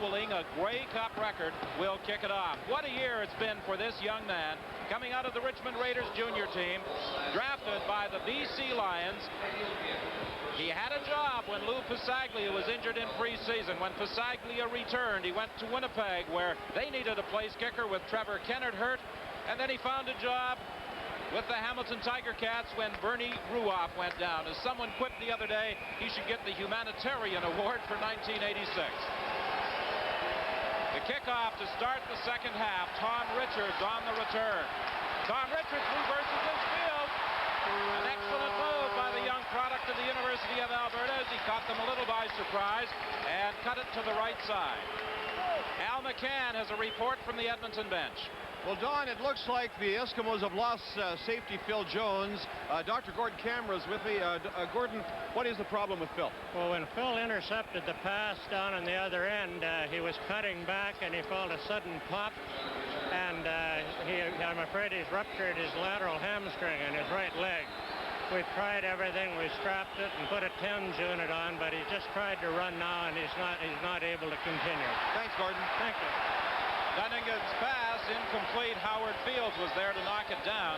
equaling a Grey Cup record, will kick it off. What a year it's been for this young man, coming out of the Richmond Raiders junior team, drafted by the BC Lions. He had a job when Lou Pasaglia was injured in preseason. When Pasaglia returned, he went to Winnipeg, where they needed a place kicker with Trevor Kennard hurt. And then he found a job with the Hamilton Tiger Cats when Bernie Ruoff went down. As someone quipped the other day, he should get the Humanitarian Award for 1986. The kickoff to start the second half. Tom Richards on the return. Tom Richards reverses his field. An excellent move by the young product of the University of Alberta as he caught them a little by surprise and cut it to the right side. Al McCann has a report from the Edmonton bench. Well, Don, it looks like the Eskimos have lost safety Phil Jones. Dr. Gordon Camera's with me. Gordon, what is the problem with Phil? Well, when Phil intercepted the pass down on the other end, he was cutting back and he felt a sudden pop. And I'm afraid he's ruptured his lateral hamstring in his right leg. We've tried everything. We strapped it and put a TENS unit on, but he's just tried to run now, and he's not able to continue. Thanks, Gordon. Thank you. Dunnigan's pass incomplete. Howard Fields was there to knock it down.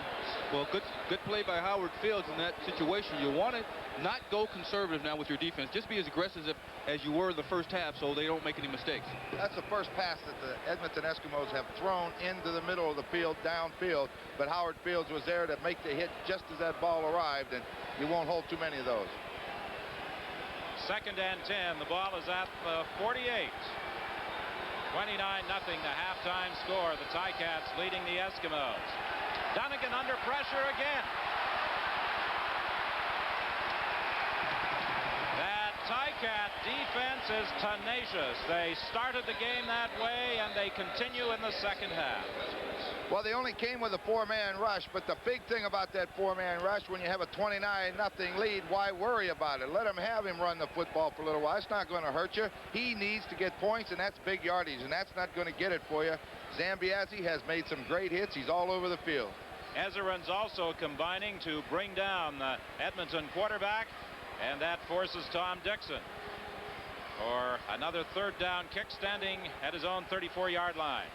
Well, good play by Howard Fields in that situation. You want to not go conservative now with your defense. Just be as aggressive as you were in the first half so they don't make any mistakes. That's the first pass that the Edmonton Eskimos have thrown into the middle of the field, downfield. But Howard Fields was there to make the hit just as that ball arrived, and you won't hold too many of those. 2nd and 10. The ball is at the 48. 29-0, the halftime score. The Ticats leading the Eskimos. Dunnigan under pressure again. That Ticat defense is tenacious. They started the game that way, and they continue in the second half. Well, they only came with a 4-man rush, but the big thing about that 4-man rush, when you have a 29-0 lead, why worry about it? Let him have him run the football for a little while. It's not going to hurt you. He needs to get points, and that's big yardage, and that's not going to get it for you. Zambiazzi has made some great hits. He's all over the field. Ezerin's also combining to bring down the Edmonton quarterback, and that forces Tom Dixon for another 3rd down kick, standing at his own 34-yard line.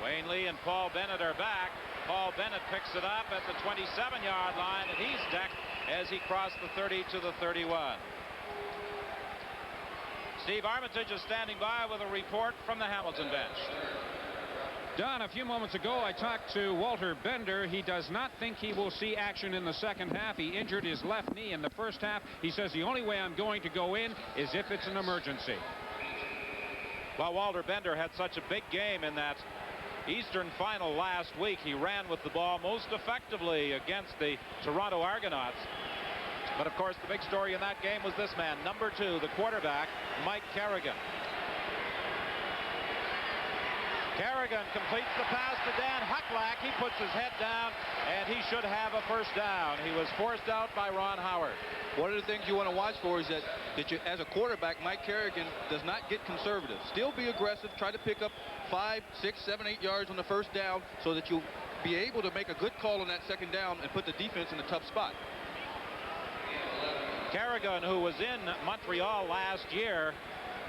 Wayne Lee and Paul Bennett are back. Paul Bennett picks it up at the 27-yard line, and he's decked as he crossed the 30 to the 31. Steve Armitage is standing by with a report from the Hamilton bench. Don, a few moments ago I talked to Walter Bender. He does not think he will see action in the second half. He injured his left knee in the first half. He says the only way I'm going to go in is if it's an emergency. Well, Walter Bender had such a big game in that Eastern final last week. He ran with the ball most effectively against the Toronto Argonauts. But of course, the big story in that game was this man, number 2, the quarterback, Mike Carrigan. Carrigan completes the pass to Dan Hucklack. He puts his head down, and he should have a first down. He was forced out by Ron Howard. One of the things you want to watch for is that you, as a quarterback, Mike Carrigan does not get conservative. Still be aggressive. Try to pick up 5, 6, 7, 8 yards on the first down so that you'll be able to make a good call on that second down and put the defense in a tough spot. Carrigan, who was in Montreal last year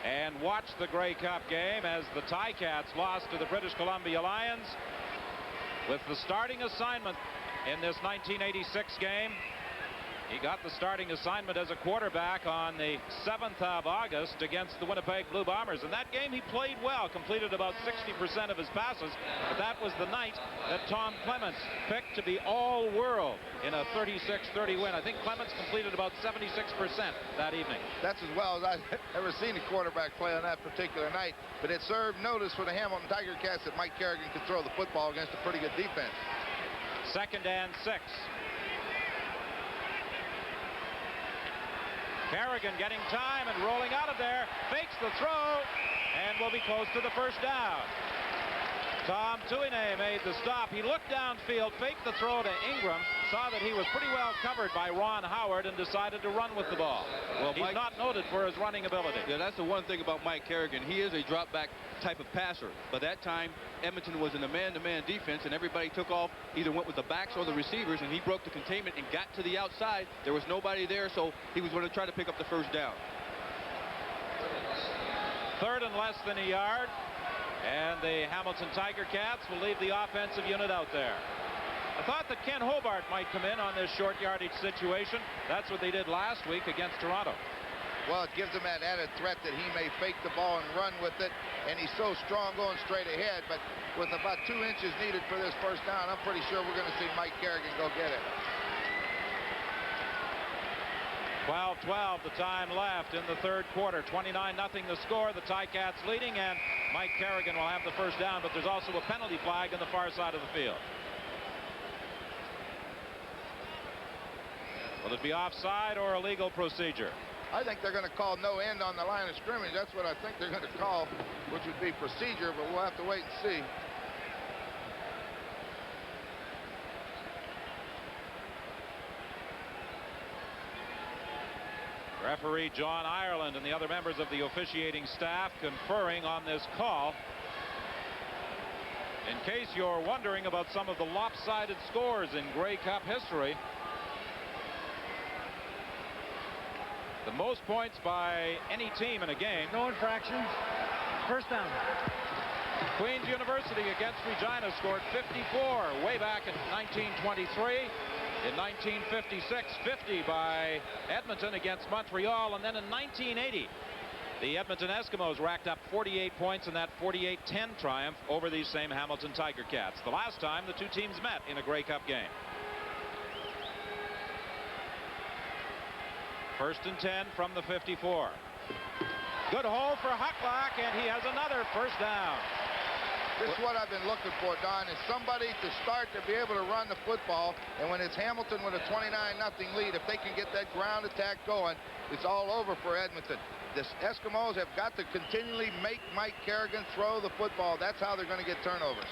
and watched the Grey Cup game as the Ticats lost to the British Columbia Lions, with the starting assignment in this 1986 game. He got the starting assignment as a quarterback on the 7th of August against the Winnipeg Blue Bombers. In that game, he played well, completed about 60% of his passes, but that was the night that Tom Clements picked to be all-world in a 36-30 win. I think Clements completed about 76% that evening. That's as well as I've ever seen a quarterback play on that particular night, but it served notice for the Hamilton Tiger Cats that Mike Carrigan could throw the football against a pretty good defense. 2nd and 6. Carrigan getting time and rolling out of there, fakes the throw, and will be close to the first down. Tom Tuine made the stop. He looked downfield, faked the throw to Ingram, saw that he was pretty well covered by Ron Howard, and decided to run with the ball. Well, he's not noted for his running ability. Yeah, that's the one thing about Mike Carrigan. He is a drop-back type of passer. But that time, Edmonton was in a man-to-man defense, and everybody took off, either went with the backs or the receivers, and he broke the containment and got to the outside. There was nobody there, so he was going to try to pick up the first down. 3rd and less than a yard. And the Hamilton Tiger Cats will leave the offensive unit out there. I thought that Ken Hobart might come in on this short yardage situation. That's what they did last week against Toronto. Well, it gives him that added threat that he may fake the ball and run with it. And he's so strong going straight ahead. But with about 2 inches needed for this first down, I'm pretty sure we're going to see Mike Carrigan go get it. 12-12 the time left in the 3rd quarter. 29-0 the score. The Ticats leading, and Mike Carrigan will have the first down, but there's also a penalty flag on the far side of the field. Will it be offside or illegal procedure? I think they're going to call no end on the line of scrimmage. That's what I think they're going to call, which would be procedure, but we'll have to wait and see. Referee John Ireland and the other members of the officiating staff conferring on this call. In case you're wondering about some of the lopsided scores in Grey Cup history, the most points by any team in a game. No infractions. First down. Queen's University against Regina scored 54 way back in 1923. In 1956, 50 by Edmonton against Montreal, and then in 1980, the Edmonton Eskimos racked up 48 points in that 48-10 triumph over these same Hamilton Tiger Cats. The last time the two teams met in a Grey Cup game. 1st and 10 from the 54. Good hole for Hucklock, and he has another first down. This is what I've been looking for, Don, is somebody to start to be able to run the football. And when it's Hamilton with a 29-0 lead, if they can get that ground attack going, it's all over for Edmonton. The Eskimos have got to continually make Mike Carrigan throw the football. That's how they're going to get turnovers.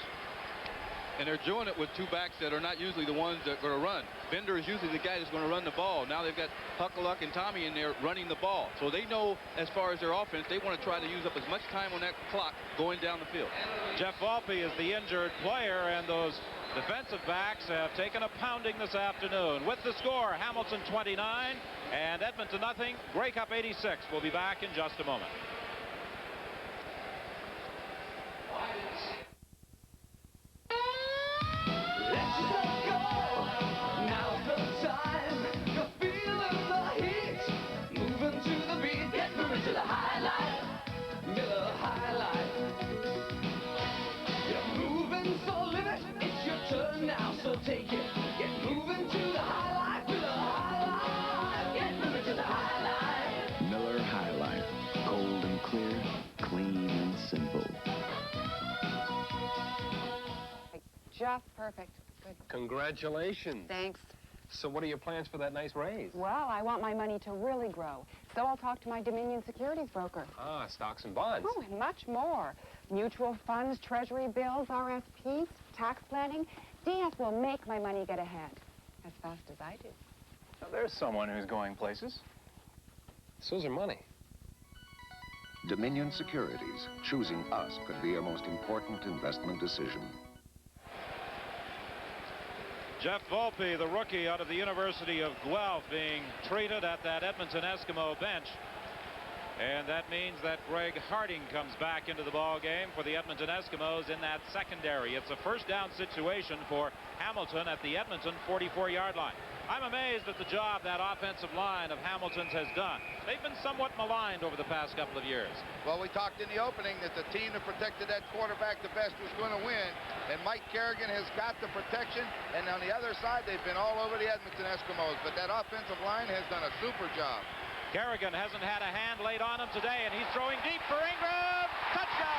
And they're doing it with 2 backs that are not usually the ones that are going to run. Bender is usually the guy that's going to run the ball. Now they've got Huckleluck and Tommy in there running the ball. So they know, as far as their offense, they want to try to use up as much time on that clock going down the field. Jeff Volpe is the injured player, and those defensive backs have taken a pounding this afternoon. With the score, Hamilton 29 and Edmonton nothing. Grey Cup 86. We'll be back in just a moment. Take it, get moving to the High Life with a High Life. Get moving to the High Life. Miller High Life, cold and clear, clean and simple. Just perfect. Good. Congratulations. Thanks. So what are your plans for that nice raise? Well, I want my money to really grow, so I'll talk to my Dominion securities broker. Ah, stocks and bonds. Oh, and much more. Mutual funds, treasury bills, RSPs, tax planning. DS will make my money get ahead as fast as I do. Now, there's someone who's going places. So's her money. Dominion Securities. Choosing us could be your most important investment decision. Jeff Volpe, the rookie out of the University of Guelph, being treated at that Edmonton Eskimo bench. And that means that Greg Harding comes back into the ball game for the Edmonton Eskimos in that secondary. It's a first down situation for Hamilton at the Edmonton 44-yard line. I'm amazed at the job that offensive line of Hamilton's has done. They've been somewhat maligned over the past couple of years. Well, we talked in the opening that the team that protected that quarterback the best was going to win. And Mike Carrigan has got the protection. And on the other side, they've been all over the Edmonton Eskimos. But that offensive line has done a super job. Carrigan hasn't had a hand laid on him today, and he's throwing deep for Ingram. Touchdown!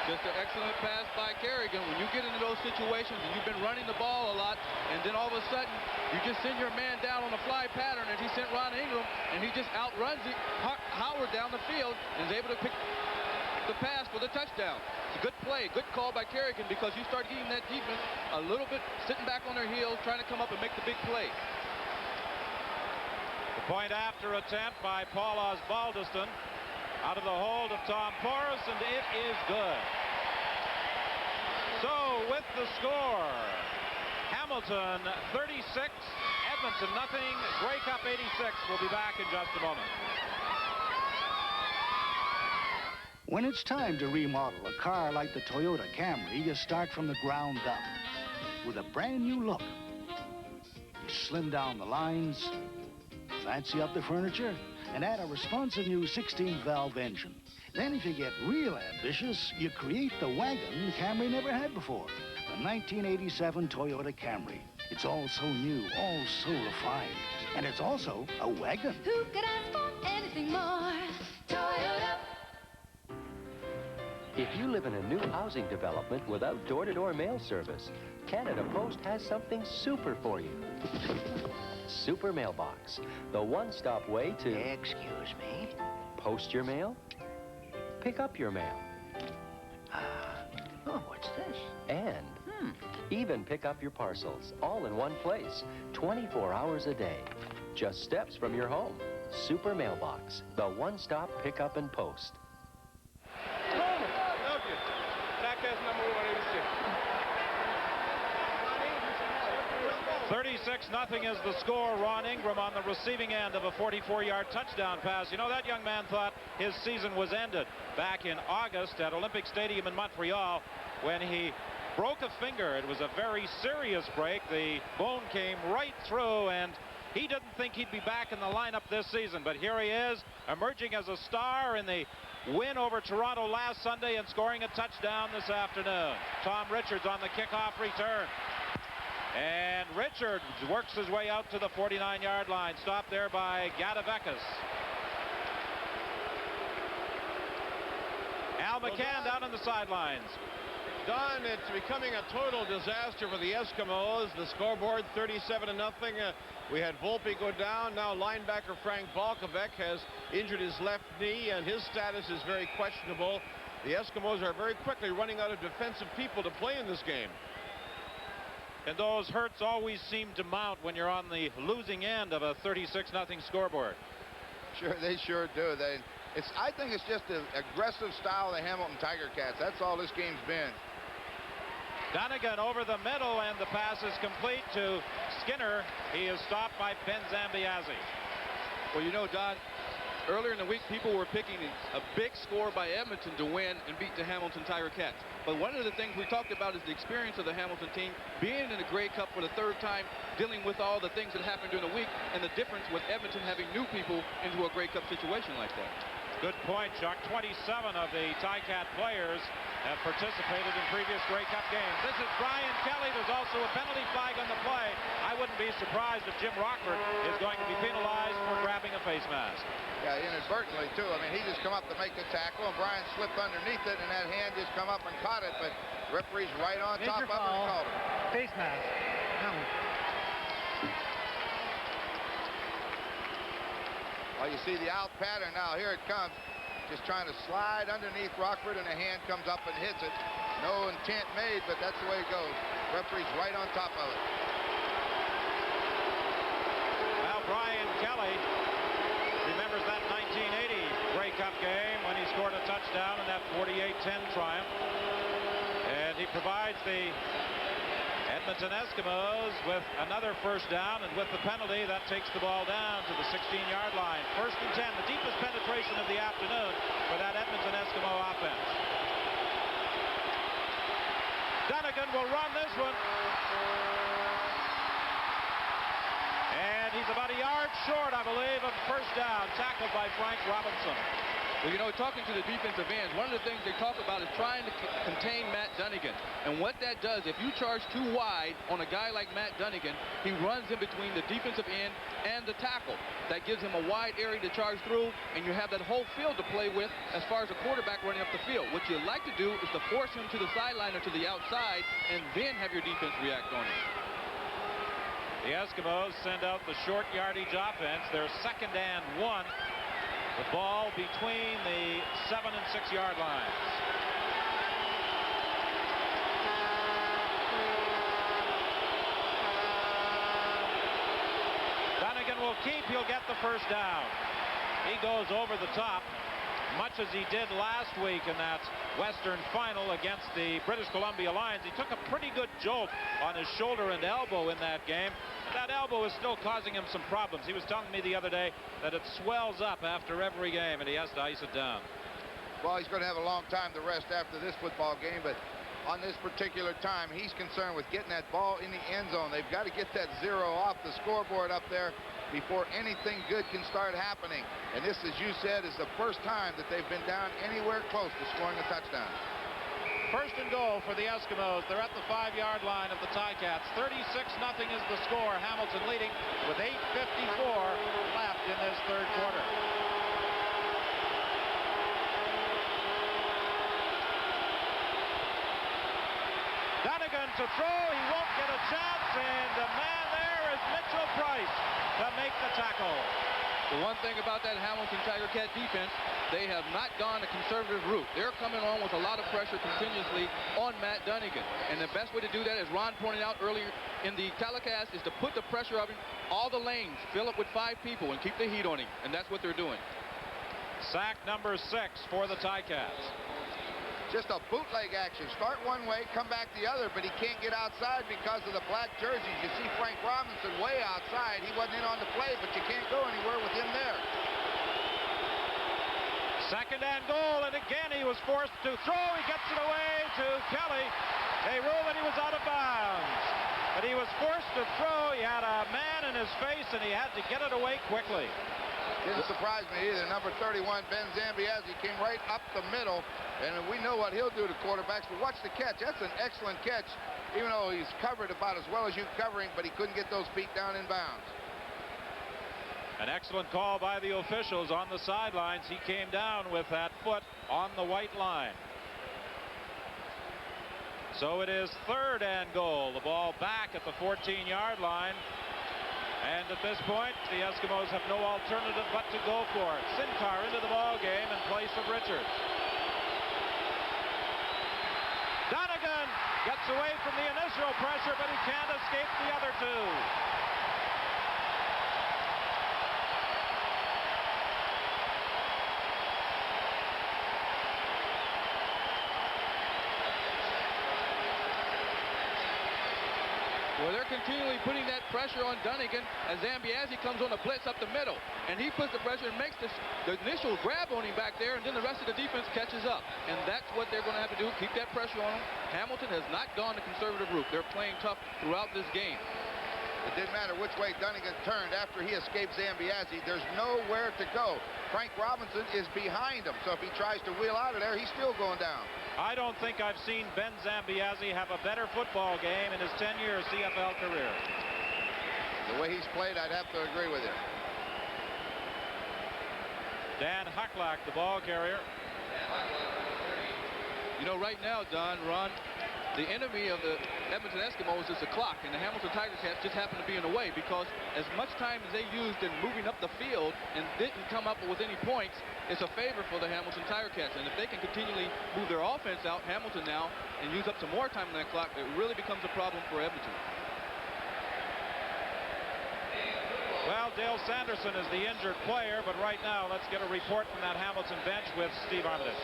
Just an excellent pass by Carrigan. When you get into those situations and you've been running the ball a lot, and then all of a sudden you just send your man down on a fly pattern, and he sent Ron Ingram, and he just outruns Howard down the field and is able to pick the pass for the touchdown. It's a good play, good call by Carrigan, because you start getting that defense a little bit sitting back on their heels, trying to come up and make the big play. The point after attempt by Paul Osbaldiston out of the hold of Tom Porras, and it is good. So with the score, Hamilton 36, Edmonton nothing. Grey Cup 86. We'll be back in just a moment. When it's time to remodel a car like the Toyota Camry, you start from the ground up with a brand new look. You slim down the lines, fancy up the furniture, and add a responsive new 16-valve engine. Then if you get real ambitious, you create the wagon Camry never had before. The 1987 Toyota Camry. It's all so new, all so refined. And it's also a wagon. Who could ask for anything more? Toyota. If you live in a new housing development without door-to-door mail service, Canada Post has something super for you. Super Mailbox, the one-stop way to... Excuse me? Post your mail, pick up your mail. Oh, what's this? And even pick up your parcels, all in one place, 24 hours a day. Just steps from your home. Super Mailbox, the one-stop pickup and post. 36-0 is the score. Ron Ingram on the receiving end of a 44-yard touchdown pass. You know, that young man thought his season was ended back in August at Olympic Stadium in Montreal when he broke a finger. It was a very serious break. The bone came right through, and he didn't think he'd be back in the lineup this season. But here he is, emerging as a star in the win over Toronto last Sunday and scoring a touchdown this afternoon. Tom Richards on the kickoff return. And Richards works his way out to the 49-yard line. Stopped there by Gadavekis. Al McCann down on the sidelines. Don, it's becoming a total disaster for the Eskimos. The scoreboard 37-0. We had Volpe go down. Now linebacker Frank Balkovec has injured his left knee, and his status is very questionable. The Eskimos are very quickly running out of defensive people to play in this game. And those hurts always seem to mount when you're on the losing end of a 36-0 scoreboard. Sure, they sure do. I think it's just the aggressive style of the Hamilton Tiger Cats. That's all this game's been. Donegan over the middle, and the pass is complete to Skinner. He is stopped by Ben Zambiazzi. Well, you know, Don, earlier in the week, people were picking a big score by Edmonton to win and beat the Hamilton Tiger Cats. But one of the things we talked about is the experience of the Hamilton team being in the Grey Cup for the third time, dealing with all the things that happened during the week, and the difference with Edmonton having new people into a Grey Cup situation like that. Good point, Chuck. 27 of the Ticat players have participated in previous Grey Cup games. This is Brian Kelly. There's also a penalty flag on the play. I wouldn't be surprised if Jim Rockford is going to be penalized for grabbing a face mask. Yeah, inadvertently, too. I mean, he just come up to make the tackle, and Brian slipped underneath it, and that hand just come up and caught it, but referee's right on top of it and called it. Face mask. No. Well, you see the out pattern now. Here it comes. Just trying to slide underneath Rockford, and a hand comes up and hits it. No intent made, but that's the way it goes. Referee's right on top of it. Well, Brian Kelly remembers that 1980 Grey Cup game when he scored a touchdown in that 48-10 triumph. And he provides the Edmonton Eskimos with another first down, and with the penalty, that takes the ball down to the 16-yard line. 1st and 10, the deepest penetration of the afternoon for that Edmonton Eskimo offense. Donegan will run this one. And he's about a yard short, I believe, of first down, tackled by Frank Robinson. Well, you know, talking to the defensive ends, one of the things they talk about is trying to contain Matt Dunnigan. And what that does, if you charge too wide on a guy like Matt Dunnigan, he runs in between the defensive end and the tackle. That gives him a wide area to charge through, and you have that whole field to play with as far as a quarterback running up the field. What you like to do is to force him to the sideline or to the outside, and then have your defense react on him. The Eskimos send out the short yardage offense. They're 2nd and 1. The ball between the 7 and 6 yard lines. Dunnigan will keep. He'll get the first down. He goes over the top, much as he did last week in that Western final against the British Columbia Lions. He took a pretty good jolt on his shoulder and elbow in that game. That elbow is still causing him some problems. He was telling me the other day that it swells up after every game, and he has to ice it down. Well, he's going to have a long time to rest after this football game, but on this particular time, he's concerned with getting that ball in the end zone. They've got to get that 0 off the scoreboard up there before anything good can start happening. And this, as you said, is the first time that they've been down anywhere close to scoring a touchdown. 1st and goal for the Eskimos. They're at the 5-yard line of the Ticats. 36-0 is the score. Hamilton leading with 8:54 left in this 3rd quarter. Dunnigan to throw. He won't get a chance, and the man there is Mitchell Price to make the tackle. The one thing about that Hamilton Tiger Cat defense, they have not gone a conservative route. They're coming on with a lot of pressure continuously on Matt Dunnigan. And the best way to do that, as Ron pointed out earlier in the telecast, is to put the pressure on him, all the lanes, fill up with 5 people, and keep the heat on him. And that's what they're doing. Sack number 6 for the Ticats. Just a bootleg action. Start one way, come back the other, but he can't get outside because of the black jerseys. You see Frank Robinson way outside. He wasn't in on the play, but you can't go anywhere with him there. 2nd and goal, and again he was forced to throw. He gets it away to Kelly. They ruled that he was out of bounds, but he was forced to throw. He had a man in his face, and he had to get it away quickly. Didn't surprise me either. Number 31, Ben Zambiazzi, came right up the middle, and we know what he'll do to quarterbacks, but watch the catch. That's an excellent catch, even though he's covered about as well as you covering, but he couldn't get those feet down in bounds. An excellent call by the officials on the sidelines. He came down with that foot on the white line. So it is 3rd and goal. The ball back at the 14-yard line. And at this point, the Eskimos have no alternative but to go for it. Sincar into the ball game in place of Richards. Dunnigan gets away from the initial pressure, but he can't escape the other 2. Well, they're continually putting that pressure on Dunnigan as Zambiazzi comes on a blitz up the middle. And he puts the pressure and makes the initial grab on him back there, and then the rest of the defense catches up. And that's what they're going to have to do, keep that pressure on him. Hamilton has not gone the conservative route. They're playing tough throughout this game. It didn't matter which way Dunnigan turned after he escaped Zambiazzi. There's nowhere to go. Frank Robinson is behind him, so if he tries to wheel out of there, he's still going down. I don't think I've seen Ben Zambiazzi have a better football game in his 10-year CFL career. The way he's played, I'd have to agree with him. Dan Hucklack, the ball carrier. You know, right now, Don, Ron, the enemy of the Edmonton Eskimos is the clock, and the Hamilton Tiger Cats just happen to be in the way because as much time as they used in moving up the field and didn't come up with any points, it's a favor for the Hamilton Tiger Cats. And if they can continually move their offense out, Hamilton now, and use up some more time on that clock, it really becomes a problem for Edmonton. Well, Dale Sanderson is the injured player, but right now let's get a report from that Hamilton bench with Steve Armitage.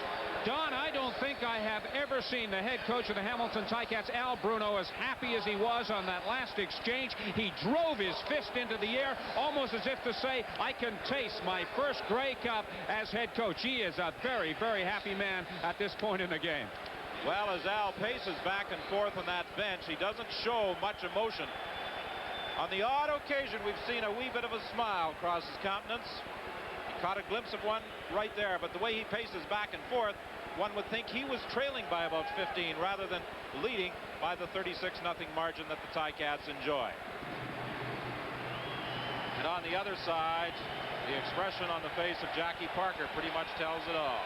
Don, I don't think I have ever seen the head coach of the Hamilton Ticats, Al Bruno, as happy as he was on that last exchange. He drove his fist into the air, almost as if to say, I can taste my first Grey Cup as head coach. He is a very, very happy man at this point in the game. Well, as Al paces back and forth on that bench, he doesn't show much emotion. On the odd occasion, we've seen a wee bit of a smile cross his countenance. He Caught a glimpse of one right there, but the way he paces back and forth, one would think he was trailing by about 15 rather than leading by the 36-0 margin that the Ticats enjoy. And on the other side, the expression on the face of Jackie Parker pretty much tells it all.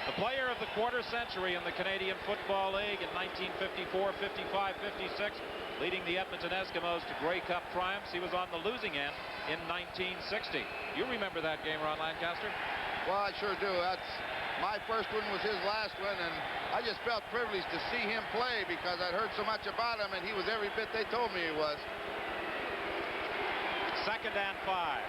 The player of the quarter century in the Canadian Football League in 1954, 55, 56, leading the Edmonton Eskimos to Grey Cup triumphs. He was on the losing end in 1960. You remember that game, Ron Lancaster? Well, I sure do. That's my first one was his last one, and I just felt privileged to see him play because I'd heard so much about him, and he was every bit they told me he was. 2nd and 5.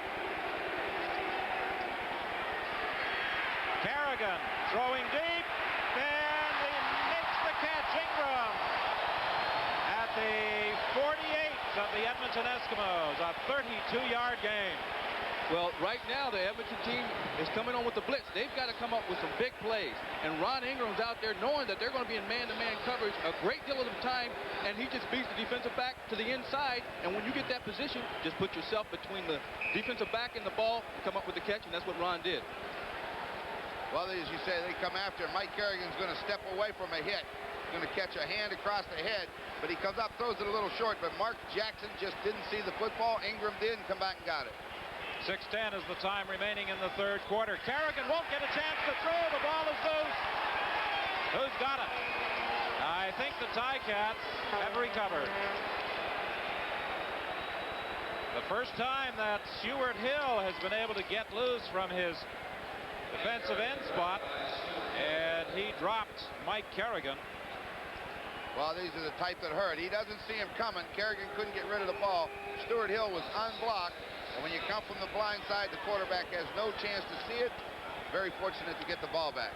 Carrigan throwing deep, and he makes the catch. Ingram at the 48 of the Edmonton Eskimos, a 32-yard game. Well, right now, the Edmonton team is coming on with the blitz. They've got to come up with some big plays. And Ron Ingram's out there knowing that they're going to be in man-to-man coverage a great deal of the time, and he just beats the defensive back to the inside. And when you get that position, just put yourself between the defensive back and the ball and come up with the catch, and that's what Ron did. Well, as you say, they come after him. Mike Carrigan's going to step away from a hit. He's going to catch a hand across the head, but he comes up, throws it a little short. But Mark Jackson just didn't see the football. Ingram did and come back and got it. 6:10 is the time remaining in the third quarter. Carrigan won't get a chance to throw. The ball is loose. Who's got it? I think the Ticats have recovered. The first time that Stuart Hill has been able to get loose from his defensive end spot, and he dropped Mike Carrigan. Well, these are the type that hurt. He doesn't see him coming. Carrigan couldn't get rid of the ball. Stuart Hill was unblocked. And when you come from the blind side, the quarterback has no chance to see it. Very fortunate to get the ball back.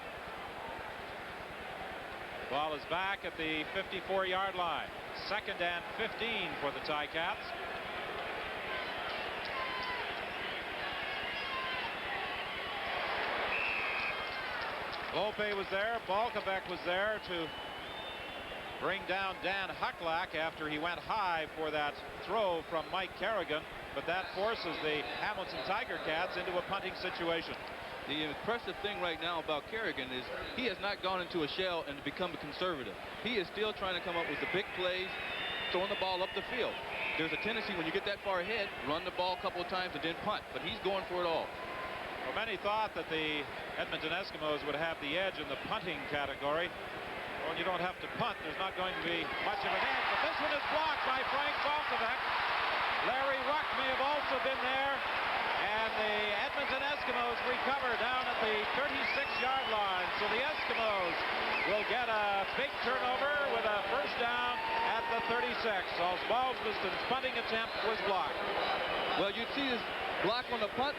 Ball is back at the 54-yard line. 2nd and 15 for the Ticats. Volpe was there. Balkovec was there to bring down Dan Hucklack after he went high for that throw from Mike Carrigan. But that forces the Hamilton Tiger Cats into a punting situation. The impressive thing right now about Carrigan is he has not gone into a shell and become a conservative. He is still trying to come up with the big plays, throwing the ball up the field. There's a tendency when you get that far ahead, run the ball a couple of times and then punt. But he's going for it all. Well, many thought that the Edmonton Eskimos would have the edge in the punting category. When you don't have to punt, there's not going to be much of an edge. But this one is blocked by Frank Balkovec. Larry Ruck may have also been there. And the Edmonton Eskimos recover down at the 36-yard line. So the Eskimos will get a big turnover with a first down at the 36. Osbaldiston's punting attempt was blocked. Well, you see this block on the punt.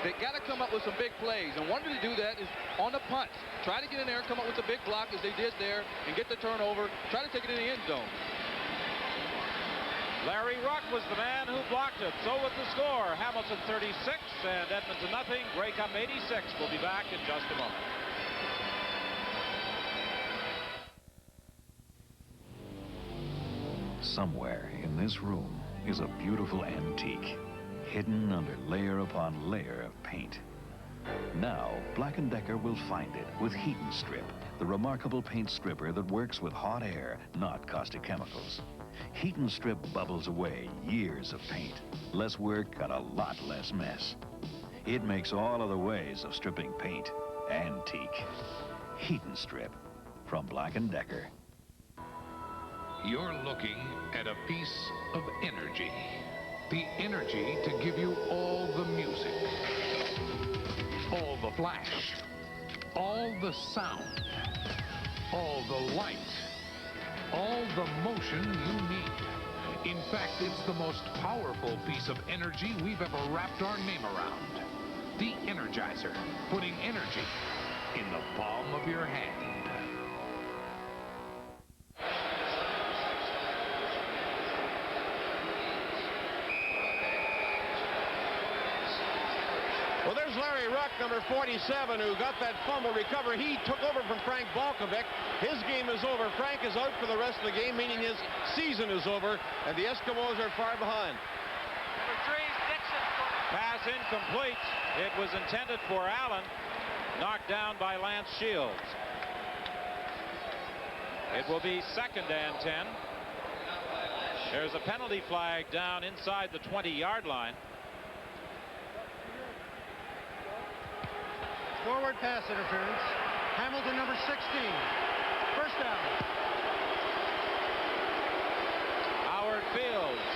They got to come up with some big plays. And one way to do that is on the punt. Try to get in there and come up with a big block as they did there and get the turnover. Try to take it in the end zone. Larry Ruck was the man who blocked it. So with the score, Hamilton 36 and Edmonton nothing. Grey Cup 86. We'll be back in just a moment. Somewhere in this room is a beautiful antique, hidden under layer upon layer of paint. Now, Black & Decker will find it with Heat & Strip, the remarkable paint stripper that works with hot air, not caustic chemicals. Heat & Strip bubbles away years of paint, less work and a lot less mess. It makes all other ways of stripping paint antique. Heat & Strip from Black & Decker. You're looking at a piece of energy. The energy to give you all the music, all the flash, all the sound, all the light, all the motion you need. In fact, it's the most powerful piece of energy we've ever wrapped our name around. The Energizer, putting energy in the palm of your hand. Well, there's Larry Ruck, number 47, who got that fumble recovery. He took over from Frank Balkovec. His game is over. Frank is out for the rest of the game, meaning his season is over, and the Eskimos are far behind. Number 3, Dixon. Pass incomplete. It was intended for Allen. Knocked down by Lance Shields. It will be 2nd and 10. There's a penalty flag down inside the 20-yard line. Forward pass interference. Hamilton, number 16. First down. Howard Fields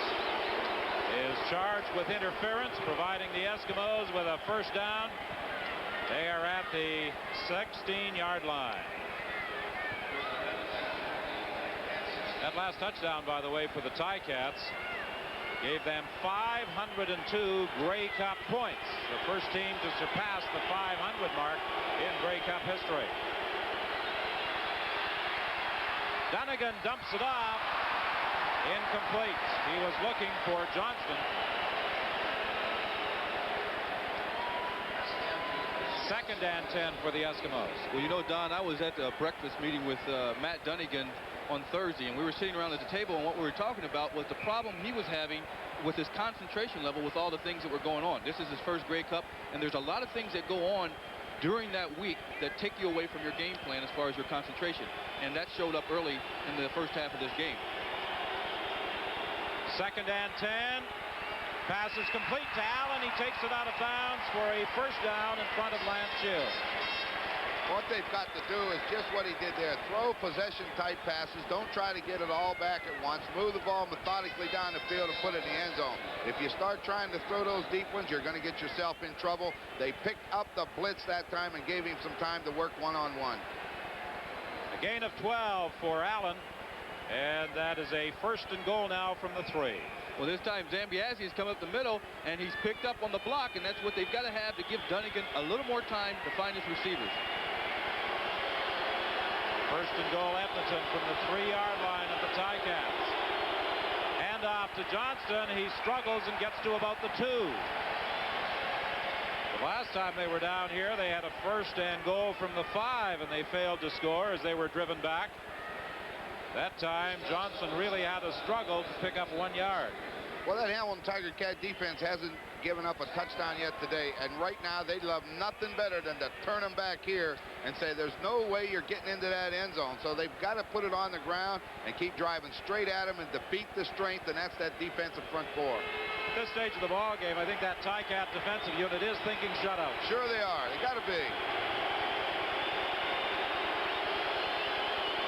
is charged with interference, providing the Eskimos with a first down. They are at the 16-yard line. That last touchdown, by the way, for the Ticats gave them 502 Grey Cup points. The first team to surpass the 500 mark in Grey Cup history. Dunnigan dumps it off. Incomplete. He was looking for Johnston. 2nd and 10 for the Eskimos. Well, you know, Don, I was at a breakfast meeting with Matt Dunnigan on Thursday, and we were sitting around at the table, and what we were talking about was the problem he was having with his concentration level with all the things that were going on. This is his first Grey Cup, and there's a lot of things that go on during that week that take you away from your game plan as far as your concentration, and that showed up early in the first half of this game. 2nd and 10. Pass is complete to Allen. He takes it out of bounds for a first down in front of Lance Shields. What they've got to do is just what he did there. Throw possession-type passes. Don't try to get it all back at once. Move the ball methodically down the field and put it in the end zone. If you start trying to throw those deep ones, you're going to get yourself in trouble. They picked up the blitz that time and gave him some time to work one-on-one. A gain of 12 for Allen, and that is a 1st and goal now from the 3. Well, this time Zambiasi has come up the middle, and he's picked up on the block, and that's what they've got to have to give Dunnigan a little more time to find his receivers. 1st and goal, Edmonton from the 3-yard line of the Ticats. Hand off to Johnston. He struggles and gets to about the 2. The last time they were down here, they had a 1st and goal from the 5, and they failed to score as they were driven back. That time, Johnson really had a struggle to pick up 1 yard. Well, that Hamilton Tiger Cat defense hasn't given up a touchdown yet today, and right now they love nothing better than to turn them back here and say there's no way you're getting into that end zone. So they've got to put it on the ground and keep driving straight at them and defeat the strength, and that's that defensive front 4. At this stage of the ball game, I think that Ticat defensive unit is thinking shutout. Sure they are. They got to be.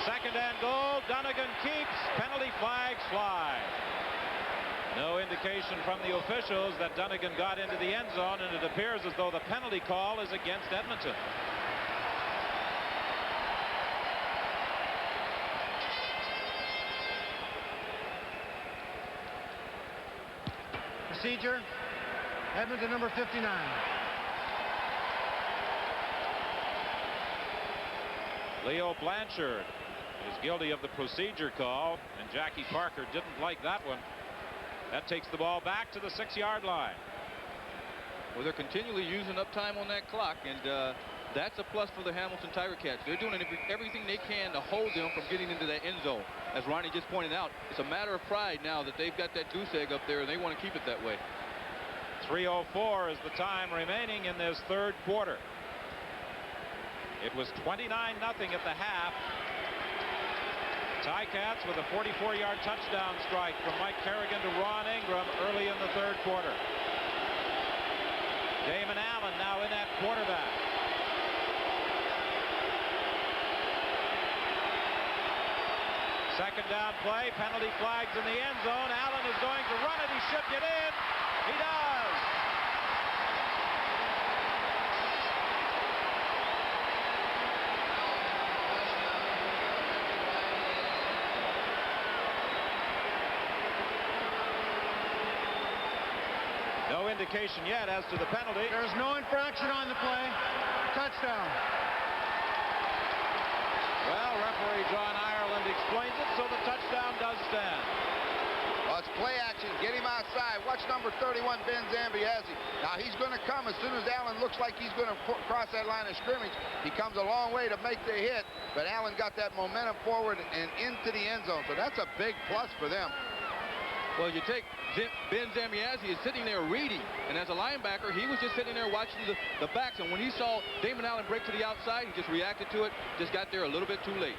2nd and goal. Dunnigan keeps. Penalty flags fly. No indication from the officials that Dunnigan got into the end zone, and it appears as though the penalty call is against Edmonton. Procedure. Edmonton, number 59. Leo Blanchard is guilty of the procedure call, and Jackie Parker didn't like that one. That takes the ball back to the 6-yard line. Well, they're continually using up time on that clock, and that's a plus for the Hamilton Tiger Cats. They're doing everything they can to hold them from getting into that end zone. As Ronnie just pointed out, it's a matter of pride now that they've got that goose egg up there, and they want to keep it that way. 3:04 is the time remaining in this 3rd quarter. It was 29-0 at the half. Ticats with a 44-yard touchdown strike from Mike Carrigan to Ron Ingram early in the 3rd quarter. Damon Allen now in at quarterback. Second down play, penalty flags in the end zone. Allen is going to run it. He should get in. He does. No indication yet as to the penalty. There's no infraction on the play. Touchdown. Well, referee John Ireland explains it, so the touchdown does stand. Well, it's play action. Get him outside. Watch number 31, Ben Zambiasi. Now, he's going to come as soon as Allen looks like he's going to cross that line of scrimmage. He comes a long way to make the hit, but Allen got that momentum forward and into the end zone, so that's a big plus for them. Well, you take Ben Zambiazzi is sitting there reading, and as a linebacker, he was just sitting there watching the backs, and when he saw Damon Allen break to the outside, he just reacted to it, just got there a little bit too late.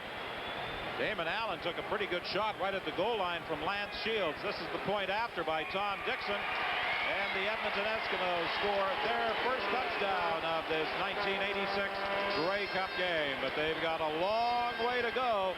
Damon Allen took a pretty good shot right at the goal line from Lance Shields. This is the point after by Tom Dixon. And the Edmonton Eskimos score their first touchdown of this 1986 Grey Cup game. But they've got a long way to go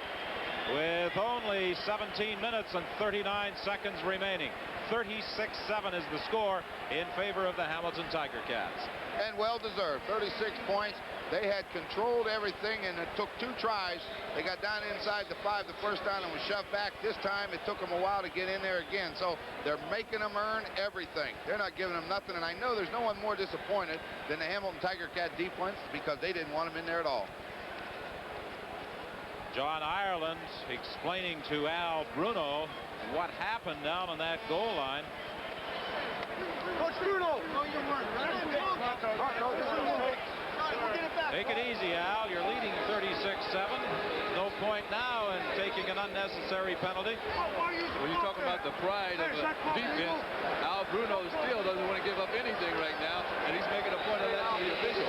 with only 17 minutes and 39 seconds remaining. 36-7 is the score in favor of the Hamilton Tiger Cats. And well deserved. 36 points. They had controlled everything, and it took 2 tries. They got down inside the 5 the first time and was shoved back. This time it took them a while to get in there again. So they're making them earn everything. They're not giving them nothing, and I know there's no one more disappointed than the Hamilton Tiger Cat defense because they didn't want them in there at all. John Ireland explaining to Al Bruno what happened down on that goal line. Coach Bruno! No, you weren't. Take it easy, Al. You're leading 36-7. No point now in taking an unnecessary penalty. When you talk about the pride of the defense, Al Bruno still doesn't want to give up anything right now, and he's making a point of that to the official.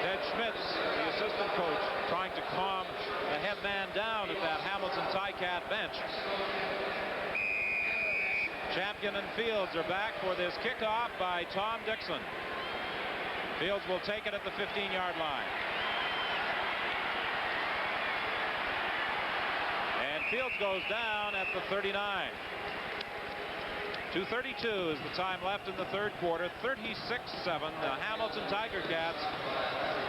Ted Schmitz, the assistant coach, trying to calm the head man down at that Hamilton Ticat bench. Champion and Fields are back for this kickoff by Tom Dixon. Fields will take it at the 15-yard line. And Fields goes down at the 39. 2:32 is the time left in the third quarter. 36-7, the Hamilton Tiger Cats.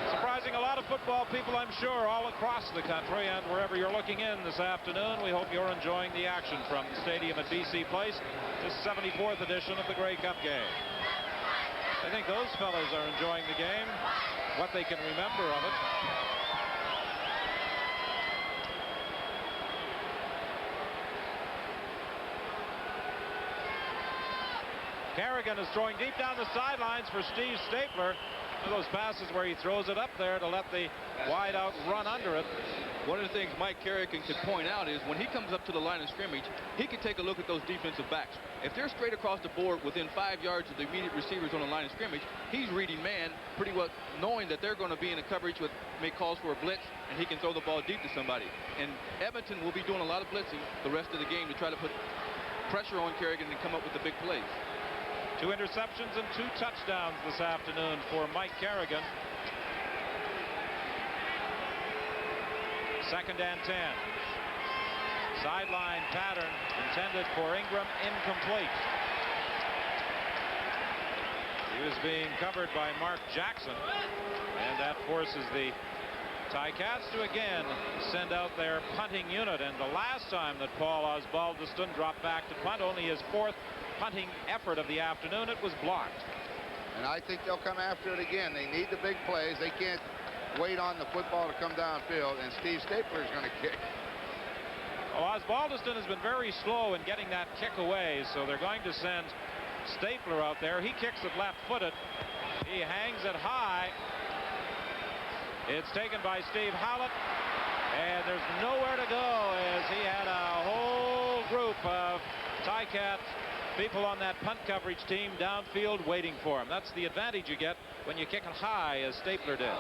Surprising a lot of football people, I'm sure, all across the country and wherever you're looking in this afternoon. We hope you're enjoying the action from the stadium at BC Place. This 74th edition of the Grey Cup game. I think those fellows are enjoying the game, what they can remember of it. Carrigan is throwing deep down the sidelines for Steve Stapler. One of those passes where he throws it up there to let the wide out run under it. One of the things Mike Carrigan could point out is when he comes up to the line of scrimmage, he can take a look at those defensive backs. If they're straight across the board within 5 yards of the immediate receivers on the line of scrimmage, he's reading man pretty well, knowing that they're going to be in a coverage with make calls for a blitz, and he can throw the ball deep to somebody. And Edmonton will be doing a lot of blitzing the rest of the game to try to put pressure on Carrigan and come up with the big plays. 2 interceptions and 2 touchdowns this afternoon for Mike Carrigan. 2nd and 10. Sideline pattern intended for Ingram, incomplete. He was being covered by Mark Jackson, and that forces the Ticats to again send out their punting unit. And the last time that Paul Osbaldiston dropped back to punt, only his 4th punting effort of the afternoon, it was blocked. And I think they'll come after it again. They need the big plays. They can't wait on the football to come downfield, and Steve Stapler is going to kick. Well, Osbaldiston has been very slow in getting that kick away, so they're going to send Stapler out there. He kicks it left-footed. He hangs it high. It's taken by Steve Howlett, and there's nowhere to go as he had a whole group of Ticats people on that punt coverage team downfield waiting for him. That's the advantage you get when you kick it high, as Stapler did.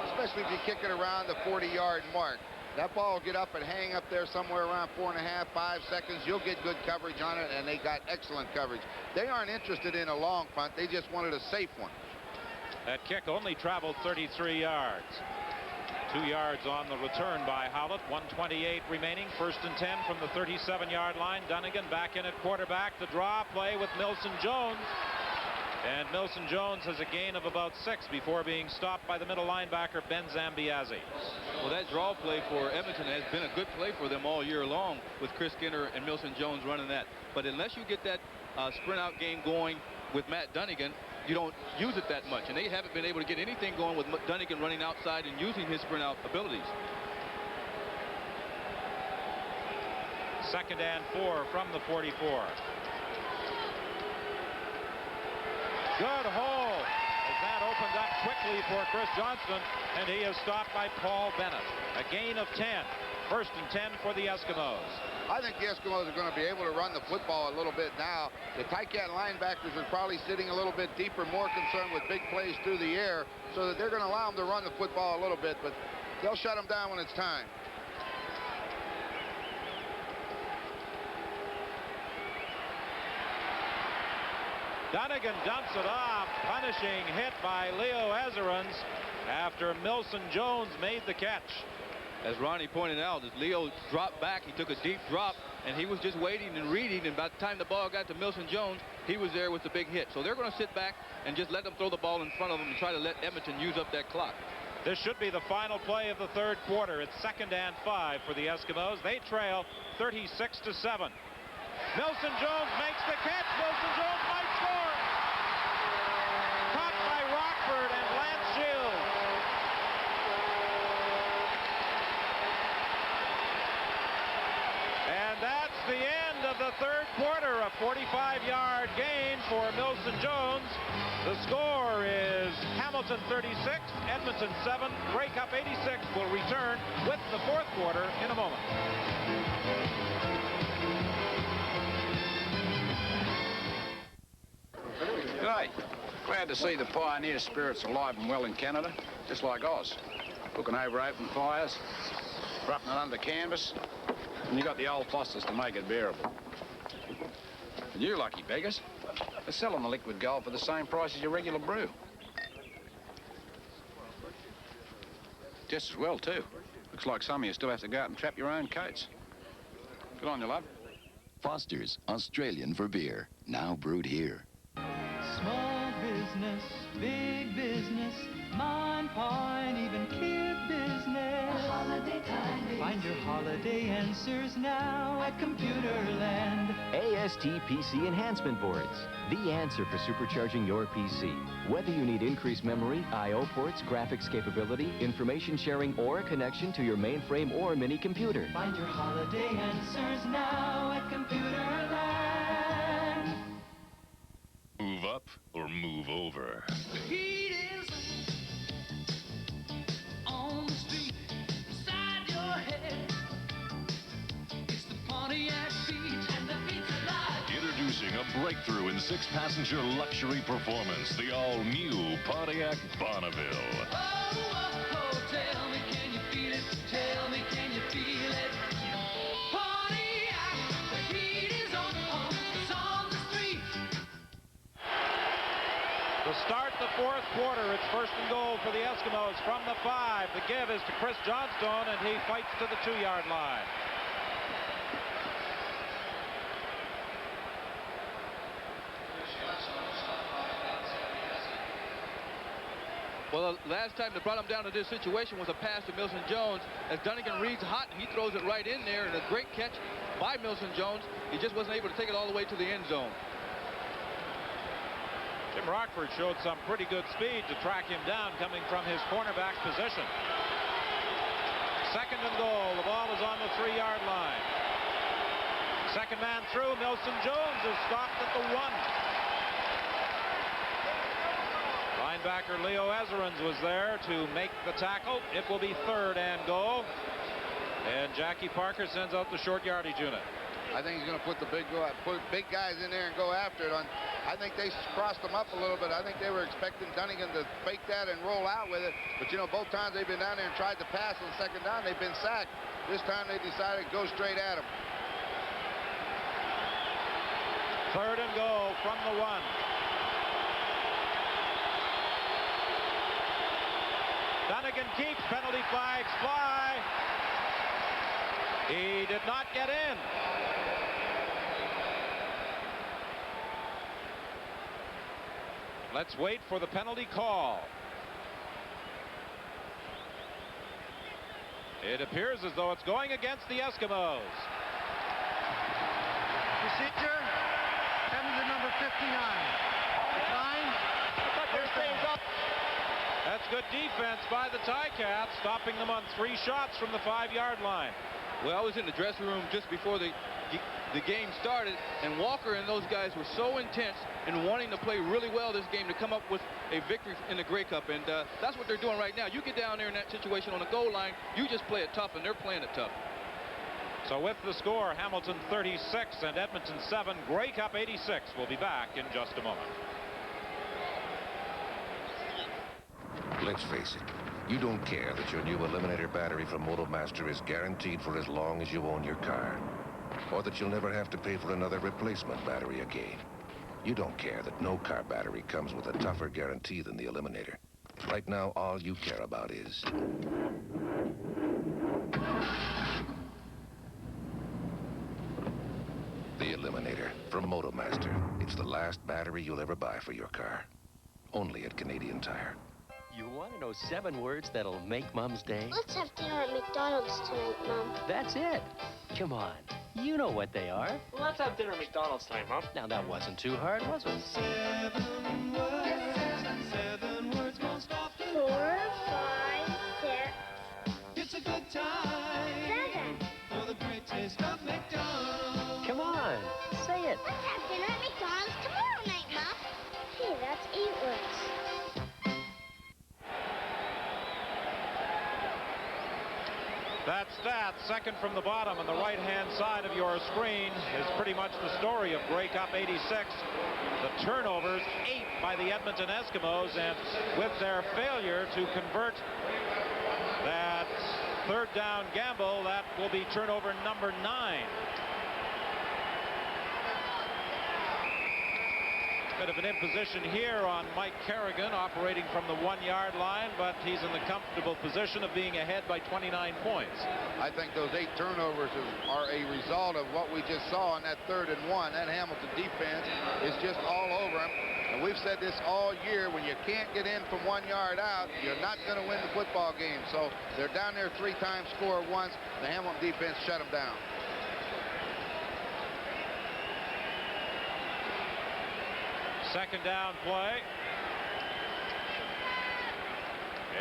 Especially if you kick it around the 40-yard mark. That ball will get up and hang up there somewhere around 4.5, 5 seconds. You'll get good coverage on it, and they got excellent coverage. They aren't interested in a long punt. They just wanted a safe one. That kick only traveled 33 yards. 2 yards on the return by Howlett. 1:28 remaining. 1st and 10 from the 37-yard line. Dunnigan back in at quarterback. The draw play with Milson Jones. And Milson Jones has a gain of about 6 before being stopped by the middle linebacker, Ben Zambiazzi. Well, that draw play for Edmonton has been a good play for them all year long, with Chris Skinner and Milson Jones running that. But unless you get that sprint out game going with Matt Dunnigan, you don't use it that much. And they haven't been able to get anything going with Dunnigan running outside and using his sprint out abilities. 2nd and 4 from the 44. Good hole as that opened up quickly for Chris Johnston, and he is stopped by Paul Bennett. A gain of 10. First and 10 for the Eskimos. I think the Eskimos are going to be able to run the football a little bit now. The Ticat linebackers are probably sitting a little bit deeper, more concerned with big plays through the air, so that they're going to allow them to run the football a little bit, but they'll shut them down when it's time. Dunnigan dumps it off. Punishing hit by Leo Ezerins after Milson Jones made the catch. As Ronnie pointed out, as Leo dropped back, he took a deep drop, and he was just waiting and reading, and by the time the ball got to Milson Jones, he was there with the big hit. So they're going to sit back and just let them throw the ball in front of them and try to let Edmonton use up that clock. This should be the final play of the third quarter. It's 2nd and 5 for the Eskimos. They trail 36-7. Milson Jones makes the catch. Milson Jones might score. Caught by Rockford and Lance Shields. And that's the end of the third quarter. A 45-yard gain for Milson Jones. The score is Hamilton 36, Edmonton 7. Grey Cup 86 will return with the fourth quarter in a moment. G'day. Glad to see the pioneer spirits alive and well in Canada, just like Oz. Cooking over open fires, roughing it under canvas, and you got the old Fosters to make it bearable. And you lucky beggars, they're selling the liquid gold for the same price as your regular brew. Just as well, too. Looks like some of you still have to go out and trap your own coats. Good on you, love. Foster's, Australian for beer, now brewed here. Small business, big business, mine, pine, even kid business. Holiday time. Find your holiday answers now at Computerland. AST PC Enhancement Boards. The answer for supercharging your PC. Whether you need increased memory, I/O ports, graphics capability, information sharing, or a connection to your mainframe or mini computer. Find your holiday answers now at Computerland. Move up or move over. The heat is on the street beside your head. It's the Pontiac Beach and the pizza light. Introducing a breakthrough in 6-passenger luxury performance, the all-new Pontiac Bonneville. Oh, oh, oh, tell me, can you feel it? Tell me, can you feel it? Pontiac, the heat is on, it's on the street. To start the fourth quarter, it's 1st and goal for the Eskimos from the 5. The give is to Chris Johnstone, and he fights to the 2-yard line. Well, the last time they brought him down to this situation was a pass to Milson Jones. As Dunnigan reads hot, and he throws it right in there, and a great catch by Milson Jones. He just wasn't able to take it all the way to the end zone. Jim Rockford showed some pretty good speed to track him down coming from his cornerback position. 2nd and goal. The ball is on the 3-yard line. Second man through. Milson Jones is stopped at the 1. Linebacker Leo Ezerins was there to make the tackle. It will be 3rd and goal. And Jackie Parker sends out the short yardage unit. I think he's going to put big guys in there and go after it. I think they crossed them up a little bit. I think they were expecting Dunnigan to fake that and roll out with it. But, you know, both times they've been down there and tried to pass on 2nd down, they've been sacked. This time they decided to go straight at him. 3rd and goal from the 1. Dunnigan keeps. Penalty flags fly. He did not get in. Let's wait for the penalty call. It appears as though it's going against the Eskimos. Procedure. Penalty number 59. Decline. That's good defense by the Ticats, stopping them on 3 shots from the 5-yard line. Well, I was in the dressing room just before the game started, and Walker and those guys were so intense in wanting to play really well this game to come up with a victory in the Grey Cup, and that's what they're doing right now. You get down there in that situation on the goal line, you just play it tough, and they're playing it tough. So with the score, Hamilton 36 and Edmonton 7, Grey Cup 86. We'll be back in just a moment. Let's face it, you don't care that your new Eliminator battery from MotoMaster is guaranteed for as long as you own your car, or that you'll never have to pay for another replacement battery again. You don't care that no car battery comes with a tougher guarantee than the Eliminator. Right now, all you care about is the Eliminator from MotoMaster. It's the last battery you'll ever buy for your car. Only at Canadian Tire. You want to know 7 words that'll make Mom's day? Let's have dinner at McDonald's tonight, Mom. That's it. Come on. You know what they are. Well, let's have dinner at McDonald's tonight, Mom. Now, that wasn't too hard, was it? 7 words. 7 words most often. 4, 5, 6. It's a good time. 7. For the great taste of McDonald's. Come on. Say it. Let's have dinner at McDonald's tomorrow night, Mom. Hey, that's 8 words. That stat, second from the bottom on the right-hand side of your screen, is pretty much the story of Grey Cup 86. The turnovers, 8 by the Edmonton Eskimos, and with their failure to convert that third down gamble, that will be turnover number 9. Bit of an imposition here on Mike Carrigan, operating from the 1-yard line, but he's in the comfortable position of being ahead by 29 points. I think those 8 turnovers are a result of what we just saw on that 3rd and 1. That Hamilton defense is just all over him. And we've said this all year, when you can't get in from 1 yard out, you're not going to win the football game. So they're down there 3 times, score once. The Hamilton defense shut them down. Second down play.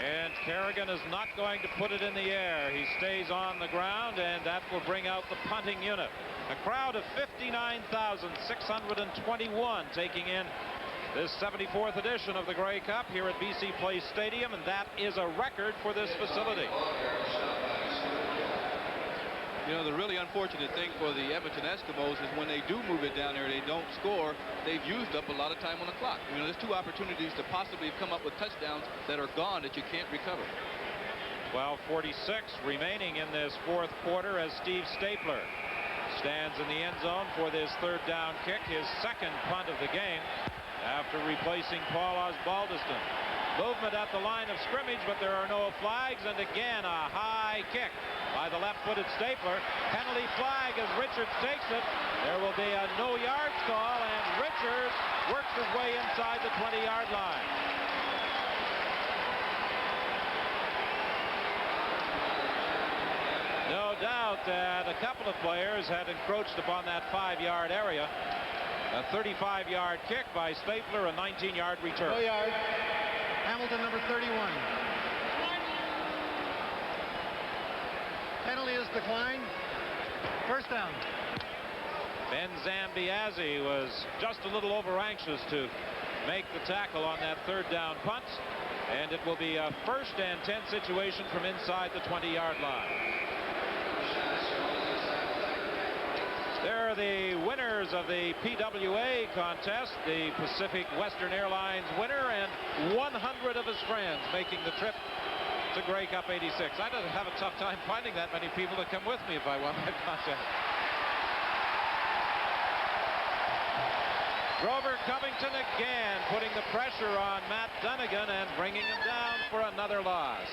And Carrigan is not going to put it in the air. He stays on the ground, and that will bring out the punting unit. A crowd of 59,621 taking in this 74th edition of the Grey Cup here at BC Place Stadium, and that is a record for this facility. You know, the really unfortunate thing for the Edmonton Eskimos is when they do move it down there, they don't score. They've used up a lot of time on the clock. You know, there's 2 opportunities to possibly come up with touchdowns that are gone that you can't recover. 12:46 remaining in this 4th quarter as Steve Stapler stands in the end zone for this 3rd down kick, his 2nd punt of the game after replacing Paul Osbaldiston. Movement at the line of scrimmage, but there are no flags, and again a high kick by the left-footed Stapler. Penalty flag as Richards takes it. There will be a no yards call, and Richards works his way inside the 20-yard line. No doubt that a couple of players had encroached upon that 5-yard area. A 35-yard kick by Stapler, a 19-yard return. No yard. Hamilton, number 31. Penalty is declined. First down. Ben Zambiazzi was just a little over anxious to make the tackle on that 3rd down punt, and it will be a 1st and 10 situation from inside the 20-yard line. They're the winners of the PWA contest, the Pacific Western Airlines winner, and 100 of his friends making the trip to Grey Cup 86. I'd have a tough time finding that many people to come with me if I won that contest. Grover Covington again putting the pressure on Matt Dunnigan and bringing him down for another loss.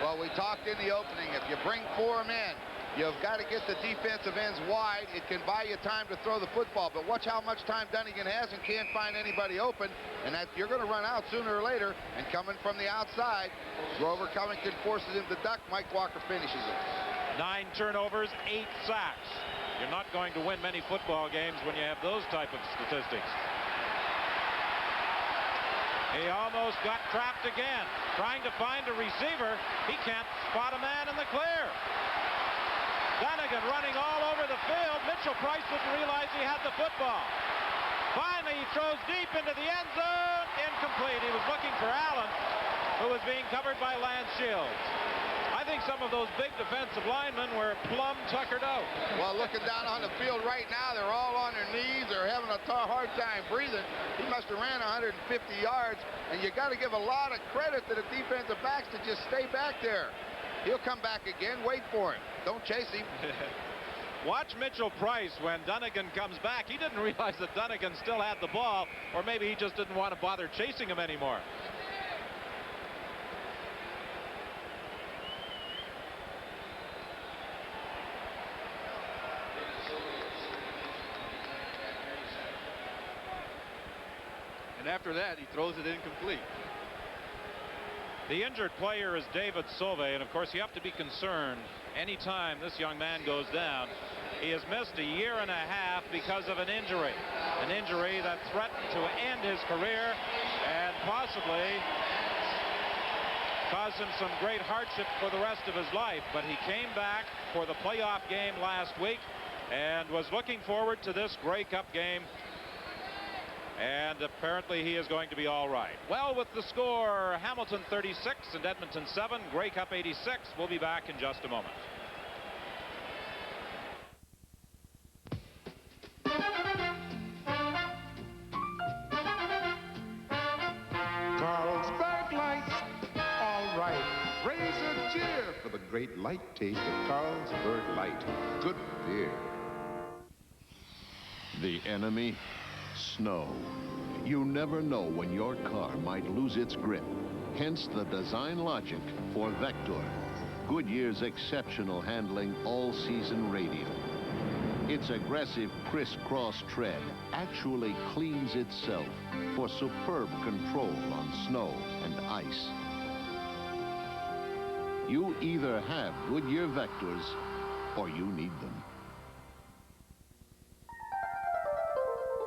Well, we talked in the opening, if you bring 4 men, you've got to get the defensive ends wide. It can buy you time to throw the football, but watch how much time Dunnigan has and can't find anybody open, and that you're going to run out sooner or later. And coming from the outside, Grover Covington forces him to duck. Mike Walker finishes it. 9 turnovers, 8 sacks. You're not going to win many football games when you have those type of statistics. He almost got trapped again, trying to find a receiver. He can't spot a man in the clear. Dunnigan running all over the field. Mitchell Price didn't realize he had the football. Finally, he throws deep into the end zone. Incomplete. He was looking for Allen, who was being covered by Lance Shields. I think some of those big defensive linemen were plumb tuckered out. Well, looking down on the field right now, they're all on their knees. They're having a hard time breathing. He must have ran 150 yards, and you got to give a lot of credit to the defensive backs to just stay back there. He'll come back again. Wait for him. Don't chase him. Watch Mitchell Price when Dunnigan comes back. He didn't realize that Dunnigan still had the ball, or maybe he just didn't want to bother chasing him anymore. And after that, he throws it incomplete. The injured player is David Sauve, and of course you have to be concerned anytime this young man goes down. He has missed a year and a half because of an injury that threatened to end his career and possibly cause him some great hardship for the rest of his life. But he came back for the playoff game last week and was looking forward to this Grey Cup game. And apparently he is going to be all right. Well, with the score, Hamilton 36 and Edmonton 7, Grey Cup 86. We'll be back in just a moment. Carlsberg Light, all right. Raise a cheer for the great light taste of Carlsberg Light. Good beer. The enemy? Snow. You never know when your car might lose its grip. Hence the design logic for Vector, Goodyear's exceptional handling all-season radial. Its aggressive crisscross tread actually cleans itself for superb control on snow and ice. You either have Goodyear Vectors or you need them.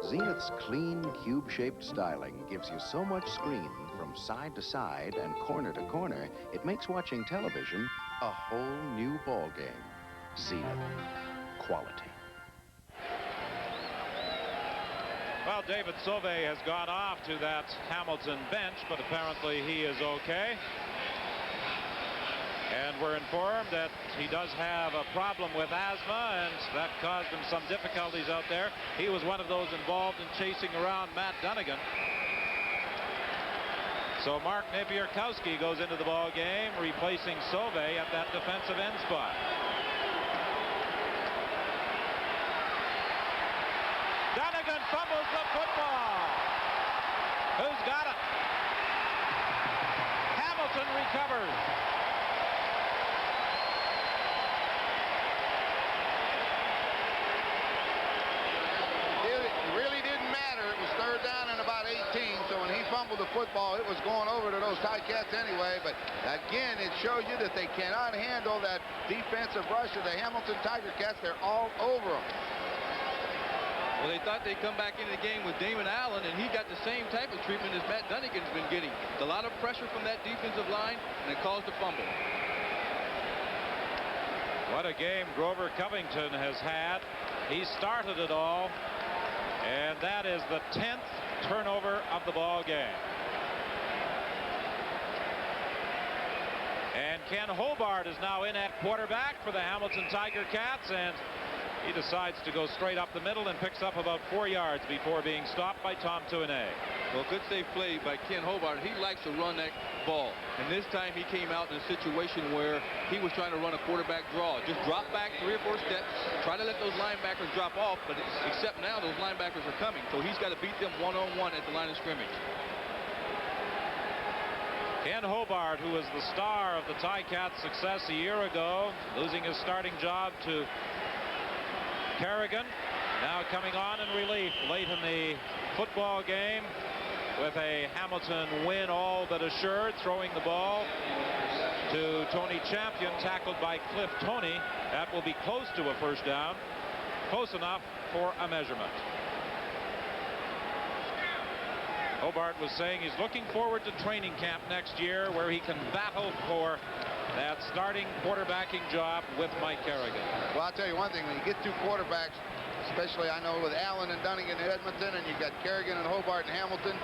Zenith's clean, cube-shaped styling gives you so much screen from side to side and corner to corner, it makes watching television a whole new ballgame. Zenith. Quality. Well, David Sauve has gone off to that Hamilton bench, but apparently he is okay. And we're informed that he does have a problem with asthma, and that caused him some difficulties out there. He was one of those involved in chasing around Matt Dunnigan. So Mark Napierkowski goes into the ball game, replacing Sauve at that defensive end spot. Dunnigan fumbles the football. Who's got it? Hamilton recovers. The football, it was going over to those Ticats anyway, but again it shows you that they cannot handle that defensive rush of the Hamilton Tiger Cats. They're all over them. Well, they thought they'd come back into the game with Damon Allen, and he got the same type of treatment as Matt Dunnigan's been getting. A lot of pressure from that defensive line, and it caused a fumble. What a game Grover Covington has had. He started it all, and that is the 10th turnover of the ball game. And Ken Hobart is now in at quarterback for the Hamilton Tiger Cats, and he decides to go straight up the middle and picks up about 4 yards before being stopped by Tom Tuinei. Well, good save play by Ken Hobart. He likes to run that ball, and this time he came out in a situation where he was trying to run a quarterback draw. Just drop back 3 or 4 steps, try to let those linebackers drop off, but except now those linebackers are coming, so he's got to beat them one-on-one at the line of scrimmage. Ken Hobart, who was the star of the Ticats' success a year ago, losing his starting job to Carrian, now coming on in relief late in the football game with a Hamilton win all but assured, throwing the ball to Tony Champion, tackled by Cliff Tony. That will be close to a first down, close enough for a measurement. Hobart was saying he's looking forward to training camp next year, where he can battle for that starting quarterbacking job with Mike Carrigan. Well, I'll tell you one thing, when you get 2 quarterbacks especially I know with Allen and Dunning in Edmonton, and you've got Carrian and Hobart and Hamilton.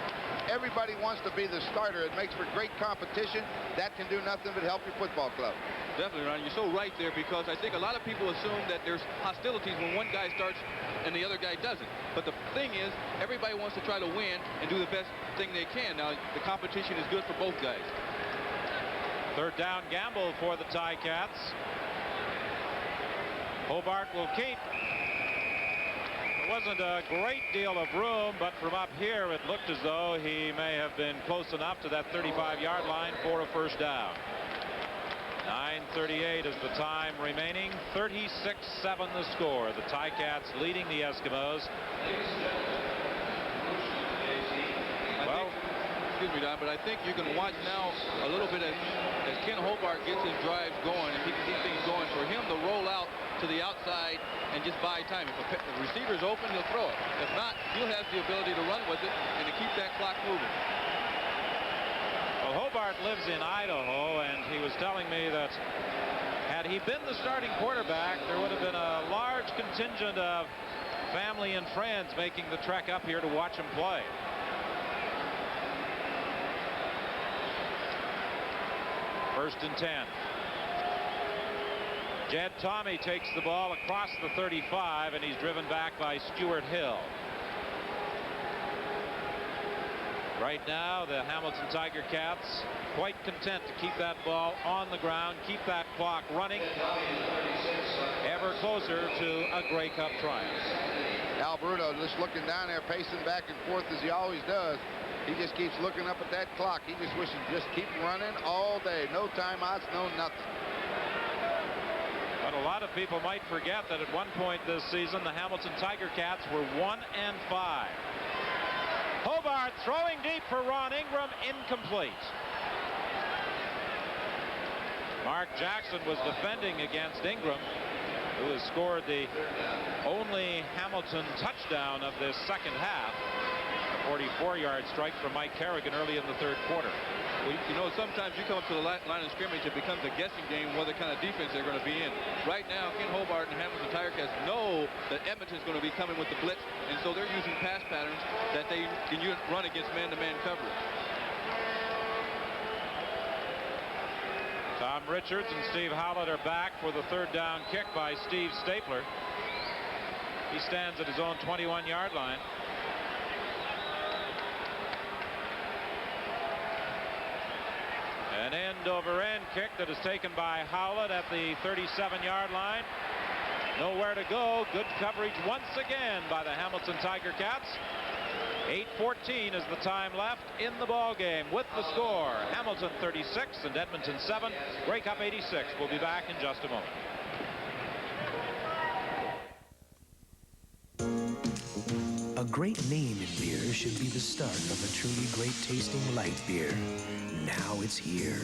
Everybody wants to be the starter. It makes for great competition. That can do nothing but help your football club. Definitely, Ron. You're so right there, because I think a lot of people assume that there's hostilities when one guy starts and the other guy doesn't. But the thing is, everybody wants to try to win and do the best thing they can. Now, the competition is good for both guys. Third down gamble for the Ticats. Hobart will keep. There wasn't a great deal of room, but from up here it looked as though he may have been close enough to that 35-yard line for a first down. 9:38 is the time remaining. 36-7 the score. The Ticats leading the Eskimos. Well, excuse me, Don, but I think you can watch now a little bit as Ken Hobart gets his drives going and he can get things going. For him to roll out to the outside and just buy time. If the receiver's open, he'll throw it. If not, he'll have the ability to run with it and to keep that clock moving. Well, Hobart lives in Idaho, and he was telling me that had he been the starting quarterback, there would have been a large contingent of family and friends making the trek up here to watch him play. First and 10. Jed Tommy takes the ball across the 35, and he's driven back by Stuart Hill. Right now, the Hamilton Tiger Cats quite content to keep that ball on the ground, keep that clock running, ever closer to a Grey Cup triumph. Al Bruno just looking down there, pacing back and forth as he always does. He just keeps looking up at that clock. He just wishes to just keep running all day. No timeouts, no nothing. But a lot of people might forget that at one point this season, the Hamilton Tiger Cats were 1-5. Hobart throwing deep for Ron Ingram, incomplete. Mark Jackson was defending against Ingram, who has scored the only Hamilton touchdown of this second half. A 44-yard strike from Mike Carrigan early in the third quarter. Well, you know, sometimes you come up to the line of scrimmage, it becomes a guessing game what kind of defense they're going to be in. Right now, Ken Hobart and Hamilton Tiger Cats know that Edmonton's going to be coming with the blitz, and so they're using pass patterns that they can run against man-to-man coverage. Tom Richards and Steve Howlett are back for the third down kick by Steve Stapler. He stands at his own 21-yard line. An end-over-end kick that is taken by Howlett at the 37-yard line. Nowhere to go. Good coverage once again by the Hamilton Tiger Cats. 8:14 is the time left in the ball game with the score. Hamilton 36 and Edmonton 7. Grey Cup 86. We'll be back in just a moment. A great name in beer should be the start of a truly great tasting light beer. Now it's here.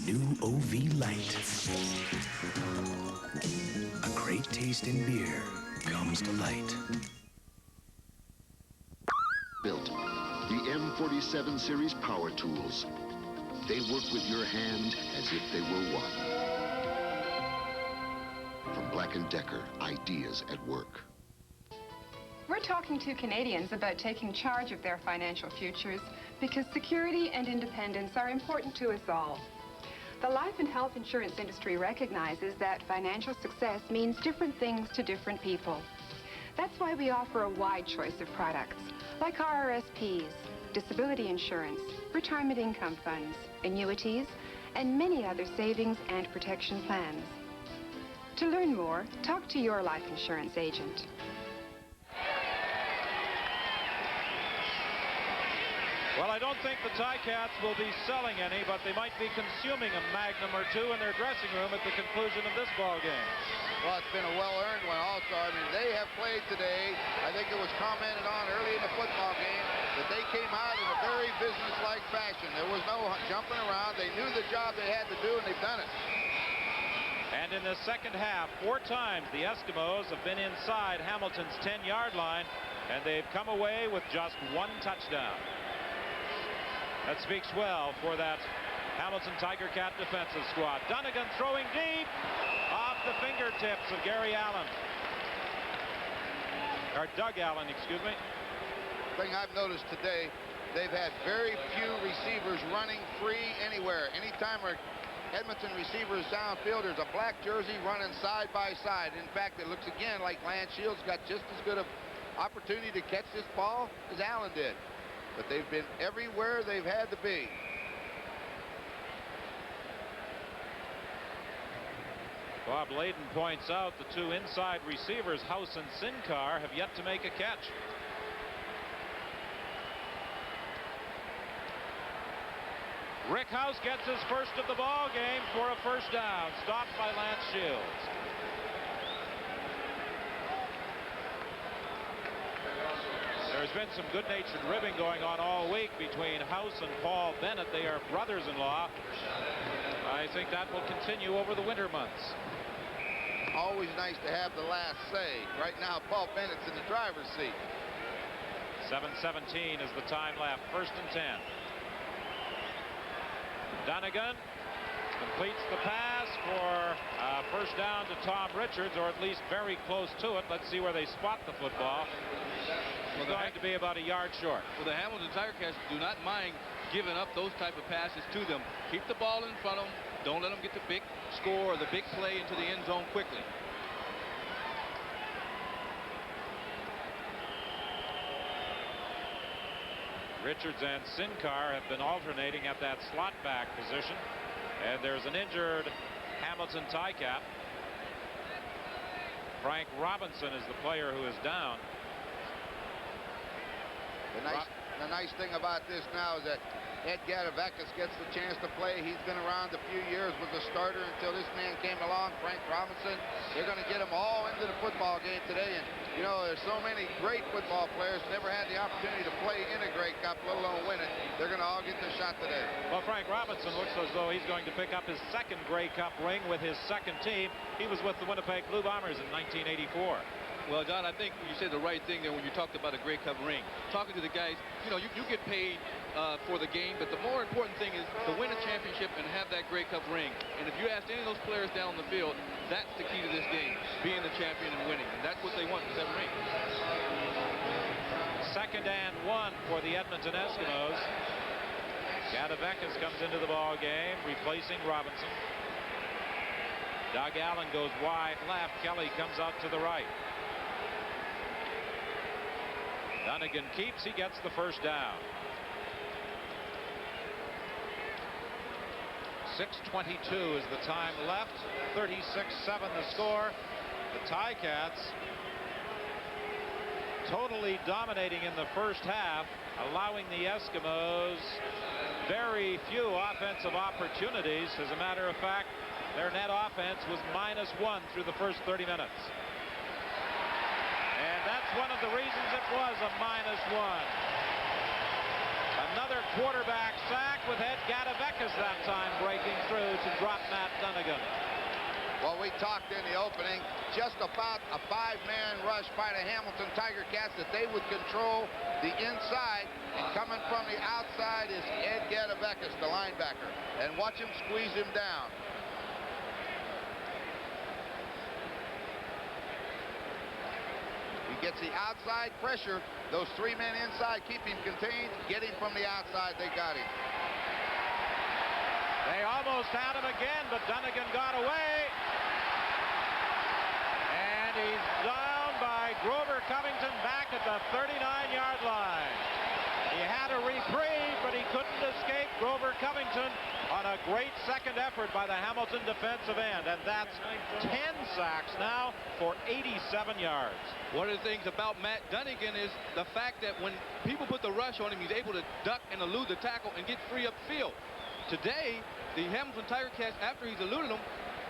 New OV Light. A great taste in beer comes to light. Built. The M47 series power tools. They work with your hand as if they were one. From Black & Decker, ideas at work. We're talking to Canadians about taking charge of their financial futures because security and independence are important to us all. The life and health insurance industry recognizes that financial success means different things to different people. That's why we offer a wide choice of products, like RRSPs, disability insurance, retirement income funds, annuities, and many other savings and protection plans. To learn more, talk to your life insurance agent. Well, I don't think the Ticats will be selling any, but they might be consuming a Magnum or two in their dressing room at the conclusion of this ball game. Well, it's been a well-earned one also. I mean, they have played today. I think it was commented on early in the football game that they came out in a very business-like fashion. There was no jumping around. They knew the job they had to do, and they've done it. And in the second half, 4 times the Eskimos have been inside Hamilton's 10-yard line, and they've come away with just 1 touchdown. That speaks well for that Hamilton Tiger Cat defensive squad. Dunnigan throwing deep off the fingertips of Gary Allen. Or Doug Allen, excuse me. Thing I've noticed today, they've had very few receivers running free anywhere. Anytime our Edmonton receiver is downfield, there's a black jersey running side by side. In fact, it looks again like Lance Shields got just as good an opportunity to catch this ball as Allen did. But they've been everywhere they've had to be. Bob Layden points out the two inside receivers, House and Sincar, have yet to make a catch. Rick House gets his first of the ball game for a first down, stopped by Lance Shields. There's been some good-natured ribbing going on all week between House and Paul Bennett. They are brothers-in-law. I think that will continue over the winter months. Always nice to have the last say. Right now, Paul Bennett's in the driver's seat. 7:17 is the time left. 1st and 10. Dunnigan completes the pass for first down to Tom Richards, or at least very close to it. Let's see where they spot the football. It's going to be about a yard short. Well, the Hamilton Tiger Cats do not mind giving up those type of passes to them. Keep the ball in front of them. Don't let them get the big score or the big play into the end zone quickly. Richards and Sincar have been alternating at that slot back position. And there's an injured Hamilton Ticat. Frank Robinson is the player who is down. The nice thing about this now is that Ed Gadavekis gets the chance to play. He's been around a few years, was a starter until this man came along, Frank Robinson. They're going to get them all into the football game today. And, you know, there's so many great football players never had the opportunity to play in a Grey Cup, let alone win it. They're going to all get their shot today. Well, Frank Robinson looks as though he's going to pick up his second Grey Cup ring with his second team. He was with the Winnipeg Blue Bombers in 1984. Well, John, I think you said the right thing there when you talked about a Grey Cup ring. Talking to the guys, you know, you get paid for the game, but the more important thing is to win a championship and have that Grey Cup ring. And if you ask any of those players down on the field, that's the key to this game, being the champion and winning. And that's what they want, is that ring. 2nd and 1 for the Edmonton Eskimos. Gadavekis comes into the ball game, replacing Robinson. Doug Allen goes wide left. Kelly comes out to the right. Dunnigan keeps. He gets the first down. 6:22 is the time left. 36-7 the score. The Ticats totally dominating in the first half, allowing the Eskimos very few offensive opportunities. As a matter of fact, their net offense was -1 through the first 30 minutes. And that's one of the reasons it was a -1. Another quarterback sack with Ed Gadavekis that time breaking through to drop Matt Dunnigan. Well, we talked in the opening just about a 5-man rush by the Hamilton Tiger Cats, that they would control the inside, and coming from the outside is Ed Gadavekis, the linebacker. And watch him squeeze him down. He gets the outside pressure. Those 3 men inside keep him contained. Get him from the outside. They got him. They almost had him again, but Dunnigan got away. And he's down by Grover Covington back at the 39-yard line. He had a reprieve, but he couldn't escape Grover Covington on a great second effort by the Hamilton defensive end. And that's 10 sacks now for 87 yards. One of the things about Matt Dunnigan is the fact that when people put the rush on him, he's able to duck and elude the tackle and get free upfield. Today, the Hamilton Tiger Cats, after he's eluded them,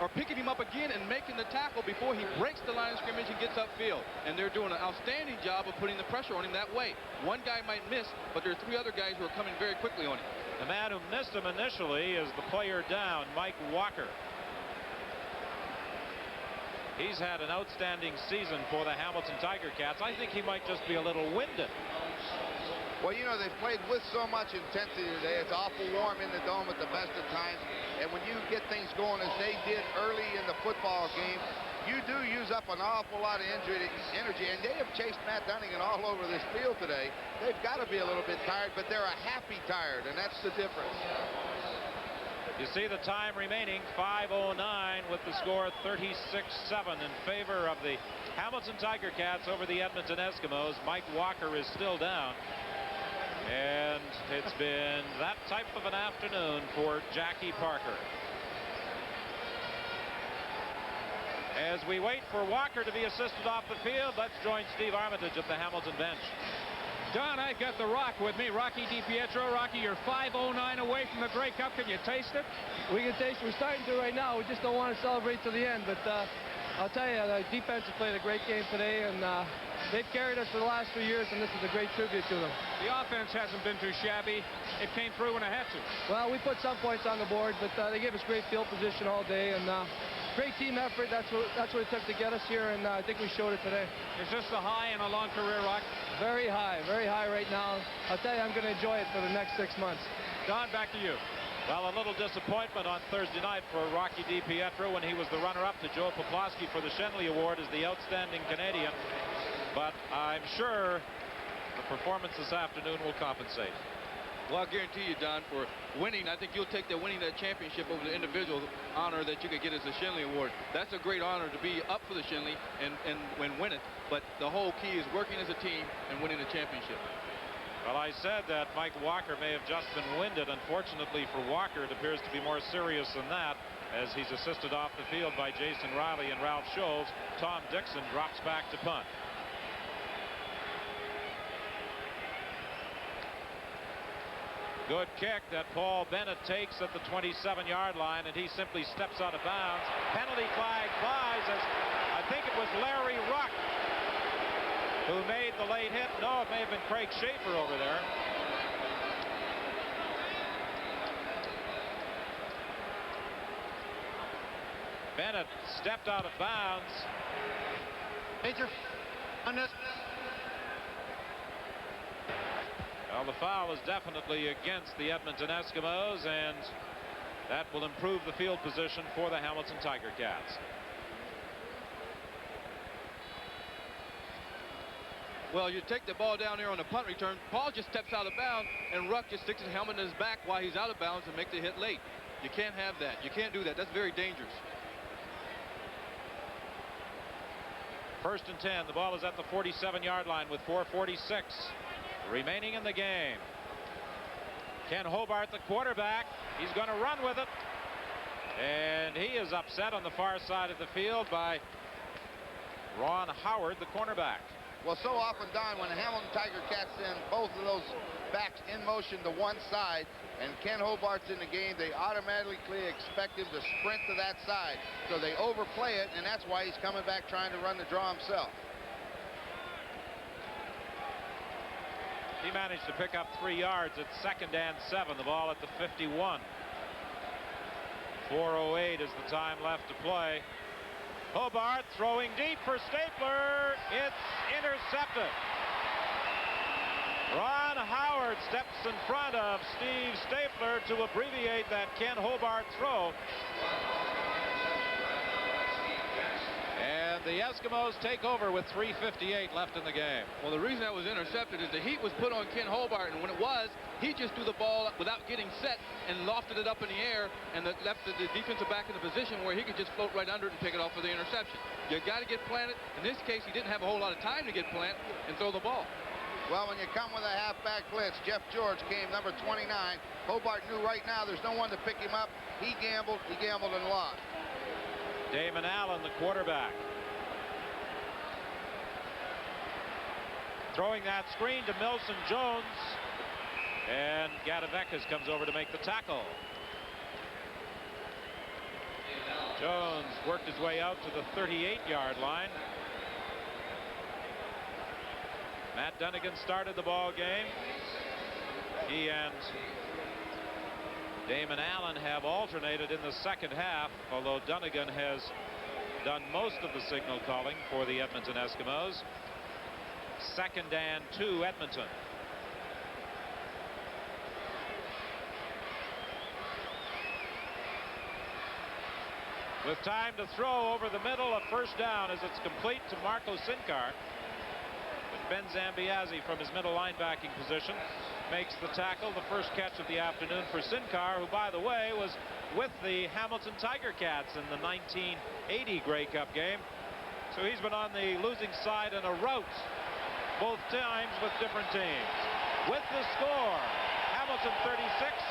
are picking him up again and making the tackle before he breaks the line of scrimmage and gets upfield. And they're doing an outstanding job of putting the pressure on him that way. One guy might miss, but there are 3 other guys who are coming very quickly on him. The man who missed him initially is the player down, Mike Walker. He's had an outstanding season for the Hamilton Tiger Cats. I think he might just be a little winded. Well, you know, they've played with so much intensity today. It's awful warm in the dome at the best of times. And when you get things going as they did early in the football game, you do use up an awful lot of energy, and they have chased Matt Dunnigan all over this field today. They've got to be a little bit tired, but they're a happy tired, and that's the difference. You see the time remaining, 5:09, with the score 36-7 in favor of the Hamilton Tiger Cats over the Edmonton Eskimos. Mike Walker is still down. And it's been that type of an afternoon for Jackie Parker. As we wait for Walker to be assisted off the field, let's join Steve Armitage at the Hamilton bench. Don, I've got the Rock with me. Rocky DiPietro. Rocky, you're 5:09 away from the Grey Cup. Can you taste it? We can taste it. We're starting to right now. We just don't want to celebrate to the end. But I'll tell you, the defense has played a great game today, and they've carried us for the last 3 years, and this is a great tribute to them. The offense hasn't been too shabby. It came through when it had to. Well, we put some points on the board, but they gave us great field position all day, and great team effort. That's what it took to get us here, and I think we showed it today. Is this the high in a long career, Rock? Very high right now. I'll tell you, I'm going to enjoy it for the next 6 months. Don, back to you. Well, a little disappointment on Thursday night for Rocky DiPietro when he was the runner-up to Joe Poplawski for the Shenley Award as the outstanding Canadian. But I'm sure the performance this afternoon will compensate. Well, I guarantee you, Don, for winning, I think you'll take that winning that championship over the individual honor that you could get as the Shenley Award. That's a great honor to be up for the Shenley and win it. But the whole key is working as a team and winning the championship. Well, I said that Mike Walker may have just been winded. Unfortunately for Walker, it appears to be more serious than that, as he's assisted off the field by Jason Riley and Ralph Scholes. Tom Dixon drops back to punt. Good kick that Paul Bennett takes at the 27-yard line, and he simply steps out of bounds. Penalty flag flies as I think it was Larry Ruck who made the late hit. No, it may have been Craig Schaefer over there. Bennett stepped out of bounds. Major on this. Well, the foul is definitely against the Edmonton Eskimos, and that will improve the field position for the Hamilton Tiger Cats. Well, you take the ball down there on the punt return. Paul just steps out of bounds, and Ruck just sticks his helmet in his back while he's out of bounds and make the hit late. You can't have that. You can't do that. That's very dangerous. First and 10. The ball is at the 47-yard line with 4:46 remaining in the game. Ken Hobart, the quarterback. He's going to run with it. And he is upset on the far side of the field by Ron Howard, the cornerback. Well, so often, Don, when the Hamilton Tiger Cats send both of those backs in motion to one side and Ken Hobart's in the game, they automatically expect him to sprint to that side. So they overplay it, and that's why he's coming back trying to run the draw himself. He managed to pick up 3 yards at 2nd and 7. The ball at the 51. 4:08 is the time left to play. Hobart throwing deep for Stapler. It's intercepted. Ron Howard steps in front of Steve Stapler to abbreviate that Ken Hobart throw. And the Eskimos take over with 3:58 left in the game. Well, the reason that was intercepted is the heat was put on Ken Hobart, and when it was, he just threw the ball without getting set and lofted it up in the air and left the defensive back in a position where he could just float right under it and pick it off for the interception. You got to get planted. In this case, he didn't have a whole lot of time to get planted and throw the ball. Well, when you come with a halfback blitz, Jeff George came number 29. Hobart knew right now there's no one to pick him up. He gambled and lost. Damon Allen, the quarterback. Throwing that screen to Milson Jones. And Gadavekas comes over to make the tackle. Jones worked his way out to the 38-yard line. Matt Dunnigan started the ball game. He and Damon Allen have alternated in the second half, although Dunnigan has done most of the signal calling for the Edmonton Eskimos. 2nd and 2, Edmonton. with time to throw over the middle. A first down as it's complete to Marco Sincar. But Ben Zambiazzi from his middle linebacking position makes the tackle. The first catch of the afternoon for Sincar, who, by the way, was with the Hamilton Tiger Cats in the 1980 Grey Cup game. So he's been on the losing side in a rout both times with different teams. With the score, Hamilton 36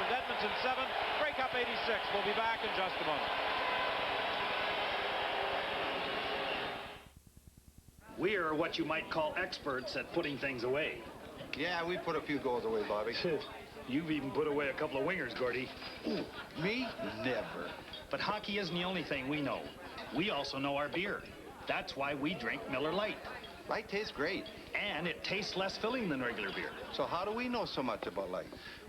and Edmonton 7, Grey Cup 86. We'll be back in just a moment. We are what you might call experts at putting things away. Yeah, we put a few goals away, Bobby. You've even put away a couple of wingers, Gordy. Ooh, me? Never. But hockey isn't the only thing we know. We also know our beer. That's why we drink Miller Lite. Light tastes great. And it tastes less filling than regular beer. So how do we know so much about Light?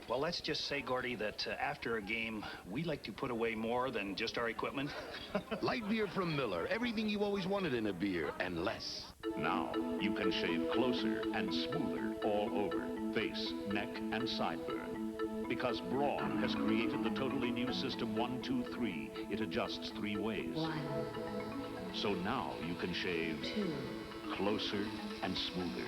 Well, let's just say, Gordy, that after a game, we like to put away more than just our equipment. Light beer from Miller. Everything you always wanted in a beer, and less. Now, you can shave closer and smoother all over, face, neck, and sideburn. Because Braun has created the totally new system 1, 2, 3. It adjusts 3 ways. 1. So now you can shave 2. Closer and smoother.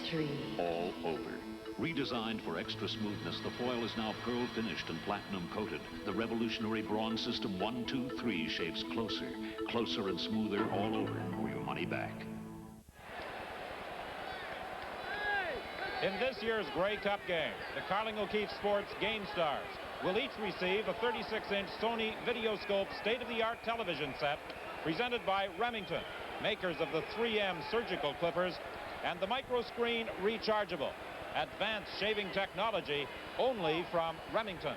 3. All over. Redesigned for extra smoothness, the foil is now pearl finished and platinum coated. The revolutionary Braun system 1, 2, 3 shaves closer and smoother all over for your money back. In this year's Grey Cup game, the Carling O'Keefe Sports Game Stars will each receive a 36-inch Sony Videoscope state-of-the-art television set presented by Remington, makers of the 3M surgical clippers and the microscreen rechargeable. Advanced shaving technology only from Remington.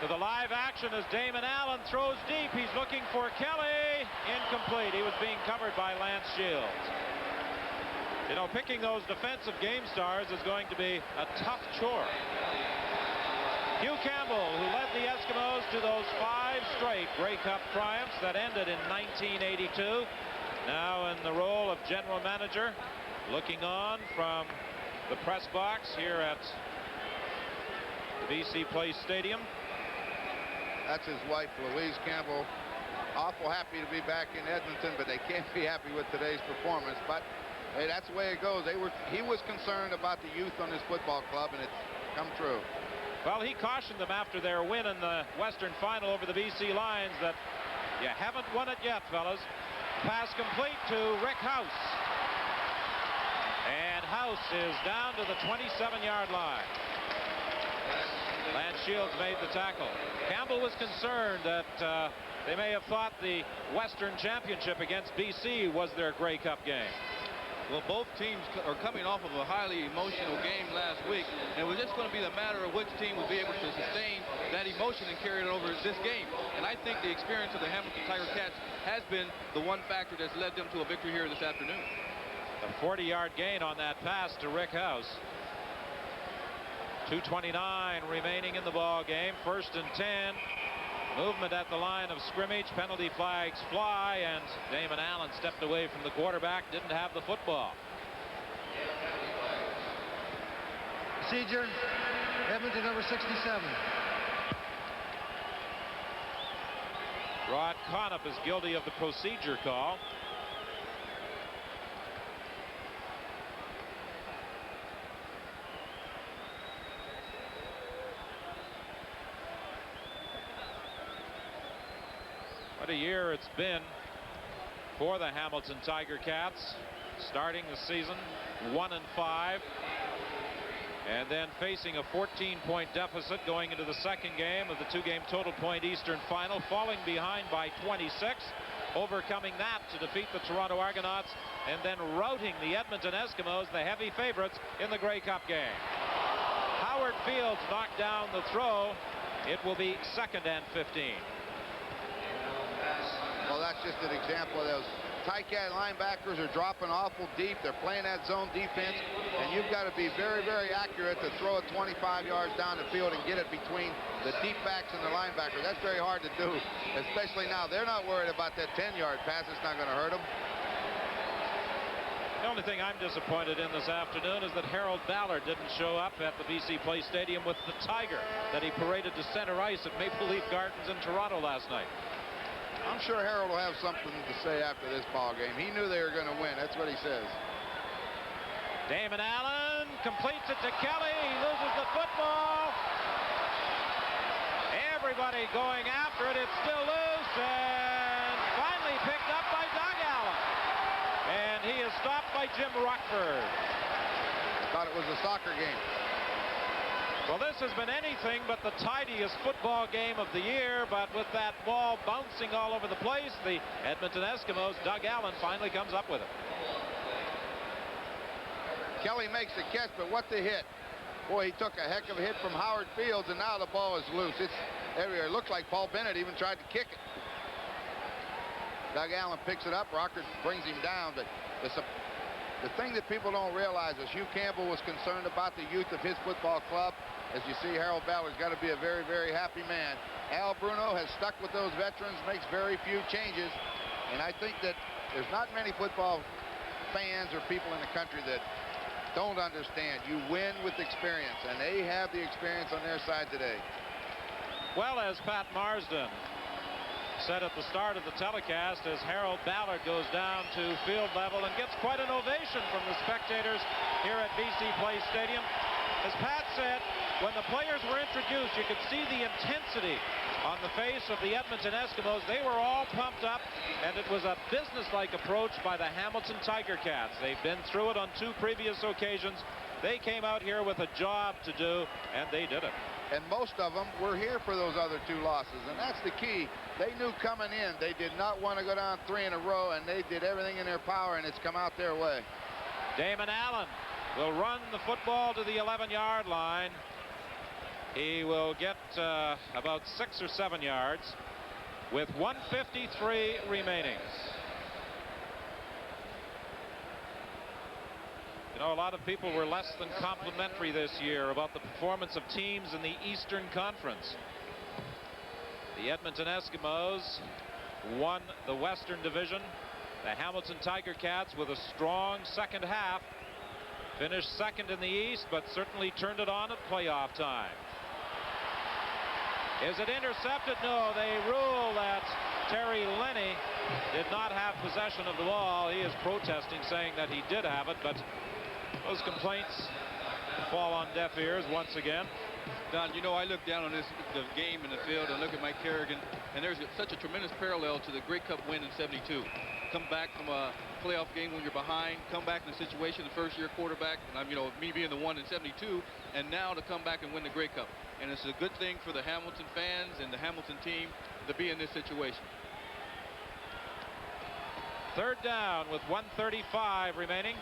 To the live action as Damon Allen throws deep. He's looking for Kelly. Incomplete. He was being covered by Lance Shields. You know, picking those defensive game stars is going to be a tough chore. Hugh Campbell, who led the Eskimos to those 5 straight Grey Cup triumphs that ended in 1982, now in the role of general manager, looking on from the press box here at the BC Place Stadium. That's his wife, Louise Campbell. Awful happy to be back in Edmonton, but they can't be happy with today's performance. But hey, that's the way it goes. He was concerned about the youth on his football club, and it's come true. Well, he cautioned them after their win in the Western Final over the BC Lions that you haven't won it yet, fellas. Pass complete to Rick House. And House is down to the 27-yard line. Lance Shields made the tackle. Campbell was concerned that they may have thought the Western Championship against BC was their Grey Cup game. Well, both teams are coming off of a highly emotional game last week, and it was just going to be the matter of which team would be able to sustain that emotion and carry it over this game. And I think the experience of the Hamilton Tiger Cats has been the one factor that's led them to a victory here this afternoon. A 40-yard gain on that pass to Rick House. 2:29 remaining in the ball game. 1st and 10. Movement at the line of scrimmage. Penalty flags fly, and Damon Allen stepped away from the quarterback. Didn't have the football. Procedure, Edmonton number 67. Rod Conniff is guilty of the procedure call. What a year it's been for the Hamilton Tiger Cats, starting the season 1-5, and then facing a 14-point deficit going into the second game of the 2-game total point Eastern Final, falling behind by 26, overcoming that to defeat the Toronto Argonauts, and then routing the Edmonton Eskimos, the heavy favorites, in the Grey Cup game. Howard Fields knocked down the throw. It will be 2nd and 15. Well, that's just an example of those Ticat linebackers are dropping awful deep. They're playing that zone defense, and you've got to be very, very accurate to throw it 25 yards down the field and get it between the deep backs and the linebacker. That's very hard to do, especially now. They're not worried about that 10-yard pass. It's not going to hurt them. The only thing I'm disappointed in this afternoon is that Harold Ballard didn't show up at the BC Place Stadium with the Tiger that he paraded to center ice at Maple Leaf Gardens in Toronto last night. I'm sure Harold will have something to say after this ball game. He knew they were going to win. That's what he says. Damon Allen completes it to Kelly. He loses the football. Everybody going after it. It's still loose and finally picked up by Doug Allen. And he is stopped by Jim Rockford. Thought it was a soccer game. Well, this has been anything but the tidiest football game of the year, but with that ball bouncing all over the place, the Edmonton Eskimos, Doug Allen, finally comes up with it. Kelly makes the catch, but what the hit. Boy, he took a heck of a hit from Howard Fields, and now the ball is loose. It's everywhere. It looks like Paul Bennett even tried to kick it. Doug Allen picks it up. Rockford brings him down, but the thing that people don't realize is Hugh Campbell was concerned about the youth of his football club. As you see, Harold Ballard's got to be a very, very happy man. Al Bruno has stuck with those veterans, makes very few changes. And I think that there's not many football fans or people in the country that don't understand. You win with experience, and they have the experience on their side today. Well, as Pat Marsden said at the start of the telecast, as Harold Ballard goes down to field level and gets quite an ovation from the spectators here at BC Place Stadium. As Pat said, when the players were introduced, you could see the intensity on the face of the Edmonton Eskimos. They were all pumped up, and it was a businesslike approach by the Hamilton Tiger Cats. They've been through it on 2 previous occasions. They came out here with a job to do, and they did it. And most of them were here for those other 2 losses, and that's the key. They knew coming in they did not want to go down 3 in a row, and they did everything in their power, and it's come out their way. Damon Allen will run the football to the 11-yard line. He will get about 6 or 7 yards with 1:53 remaining. You know, a lot of people were less than complimentary this year about the performance of teams in the Eastern Conference. The Edmonton Eskimos won the Western Division. The Hamilton Tiger Cats, with a strong second half, finished second in the East, but certainly turned it on at playoff time. Is it intercepted? No, they rule that Terry Lenny did not have possession of the ball. He is protesting, saying that he did have it, but those complaints fall on deaf ears once again. Don, you know, I look down on the game in the field and look at Mike Carrigan, and there's such a tremendous parallel to the Grey Cup win in '72. Come back from a playoff game when you're behind, come back in a situation, the first-year quarterback, and I'm, you know, me being the one in '72, and now to come back and win the Grey Cup. And it's a good thing for the Hamilton fans and the Hamilton team to be in this situation. Third down with 1:35 remaining.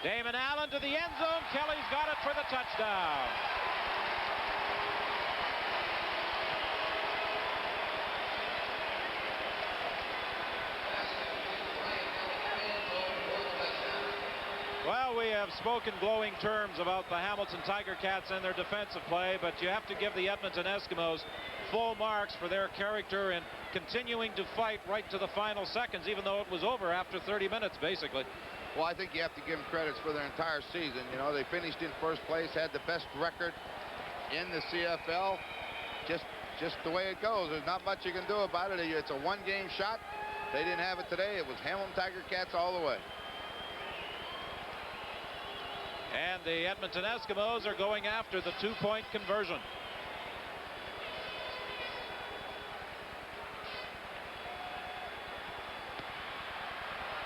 Damon Allen to the end zone. Kelly's got it for the touchdown. Well, we have spoken glowing terms about the Hamilton Tiger Cats and their defensive play, but you have to give the Edmonton Eskimos full marks for their character in continuing to fight right to the final seconds, even though it was over after 30 minutes, basically. Well, I think you have to give them credits for their entire season. You know, they finished in first place, had the best record in the CFL. Just the way it goes. There's not much you can do about it. It's a one-game shot. They didn't have it today. It was Hamilton Tiger Cats all the way. And the Edmonton Eskimos are going after the two-point conversion.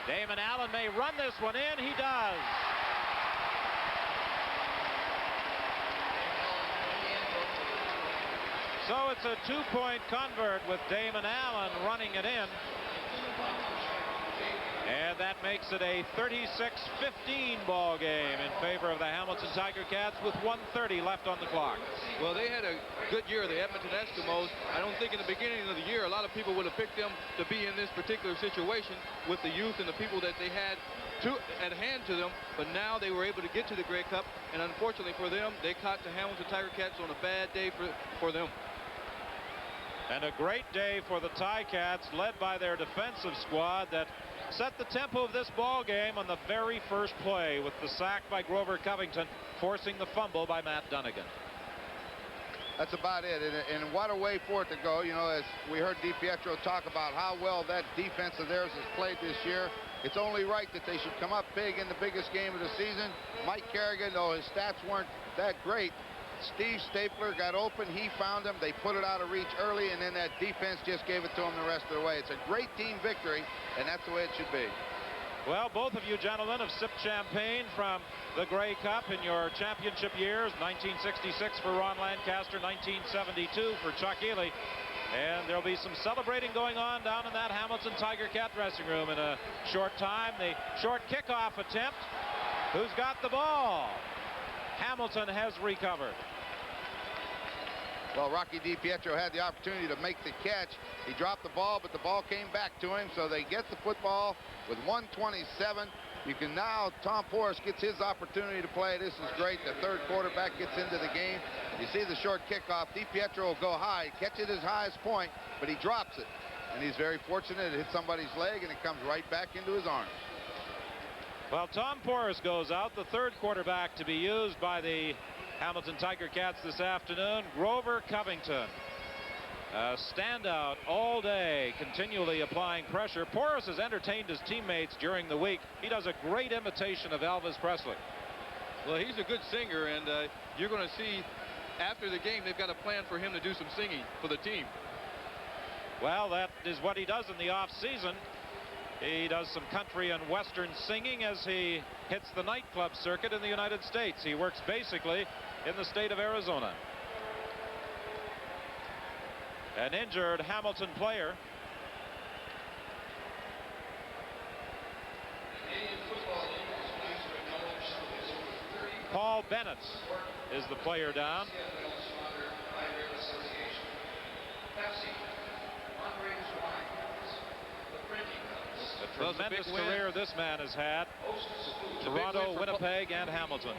Damon Allen may run this one in. He does. So it's a two-point convert with Damon Allen running it in. And that makes it a 36-15 ball game in favor of the Hamilton Tiger Cats with 1:30 left on the clock. Well, they had a good year, the Edmonton Eskimos. I don't think in the beginning of the year a lot of people would have picked them to be in this particular situation with the youth and the people that they had at hand to them. But now they were able to get to the Grey Cup, and unfortunately for them, they caught the Hamilton Tiger Cats on a bad day for them. And a great day for the Ticats, led by their defensive squad that set the tempo of this ball game on the very first play with the sack by Grover Covington, forcing the fumble by Matt Dunnigan. That's about it, and what a way for it to go. You know, as we heard DiPietro talk about how well that defense of theirs has played this year, it's only right that they should come up big in the biggest game of the season. Mike Carrigan, though his stats weren't that great, Steve Stapler got open, he found him, they put it out of reach early, and then that defense just gave it to him the rest of the way. It's a great team victory, and that's the way it should be. Well, both of you gentlemen have sipped champagne from the Grey Cup in your championship years, 1966 for Ron Lancaster, 1972 for Chuck Ely. And there'll be some celebrating going on down in that Hamilton Tiger Cat dressing room in a short time. The short kickoff attempt. Who's got the ball? Hamilton has recovered. Well, Rocky DiPietro had the opportunity to make the catch. He dropped the ball, but the ball came back to him, so they get the football with 1:27. You can now, Tom Porras gets his opportunity to play. This is great. The third quarterback gets into the game. You see the short kickoff. DiPietro will go high, catch it his highest point, but he drops it. And he's very fortunate. It hit somebody's leg, and it comes right back into his arms. Well, Tom Porras goes out, the third quarterback to be used by the Hamilton Tiger Cats this afternoon, Grover Covington. A standout all day, continually applying pressure. Porras has entertained his teammates during the week. He does a great imitation of Elvis Presley. Well, he's a good singer, and you're going to see after the game they've got a plan for him to do some singing for the team. Well, that is what he does in the off-season. He does some country and western singing as he hits the nightclub circuit in the United States. He works basically in the state of Arizona. An injured Hamilton player. Paul Bennett is the player down. A tremendous career this man has had. Toronto, Winnipeg, and Hamilton.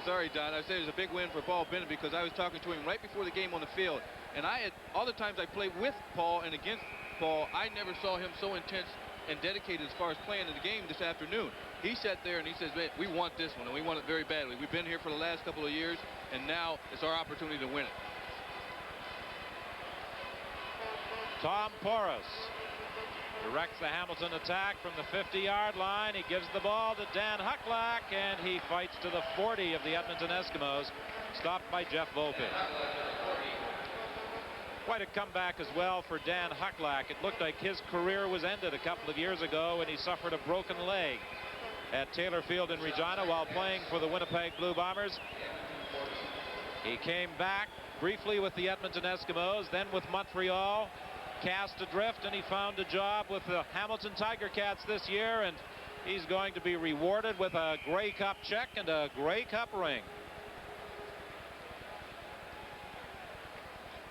Sorry, Don. I said it was a big win for Paul Bennett because I was talking to him right before the game on the field. And all the times I played with Paul and against Paul, I never saw him so intense and dedicated as far as playing in the game this afternoon. He sat there and he says, man, we want this one, and we want it very badly. We've been here for the last couple of years, and now it's our opportunity to win it. Tom Porras directs the Hamilton attack from the 50-yard line. He gives the ball to Dan Hucklack, and he fights to the 40 of the Edmonton Eskimos, stopped by Jeff Volpe. Quite a comeback as well for Dan Hucklack. It looked like his career was ended a couple of years ago when he suffered a broken leg at Taylor Field in Regina while playing for the Winnipeg Blue Bombers. He came back briefly with the Edmonton Eskimos, then with Montreal, cast adrift, and he found a job with the Hamilton Tiger Cats this year, and he's going to be rewarded with a Grey Cup check and a Grey Cup ring.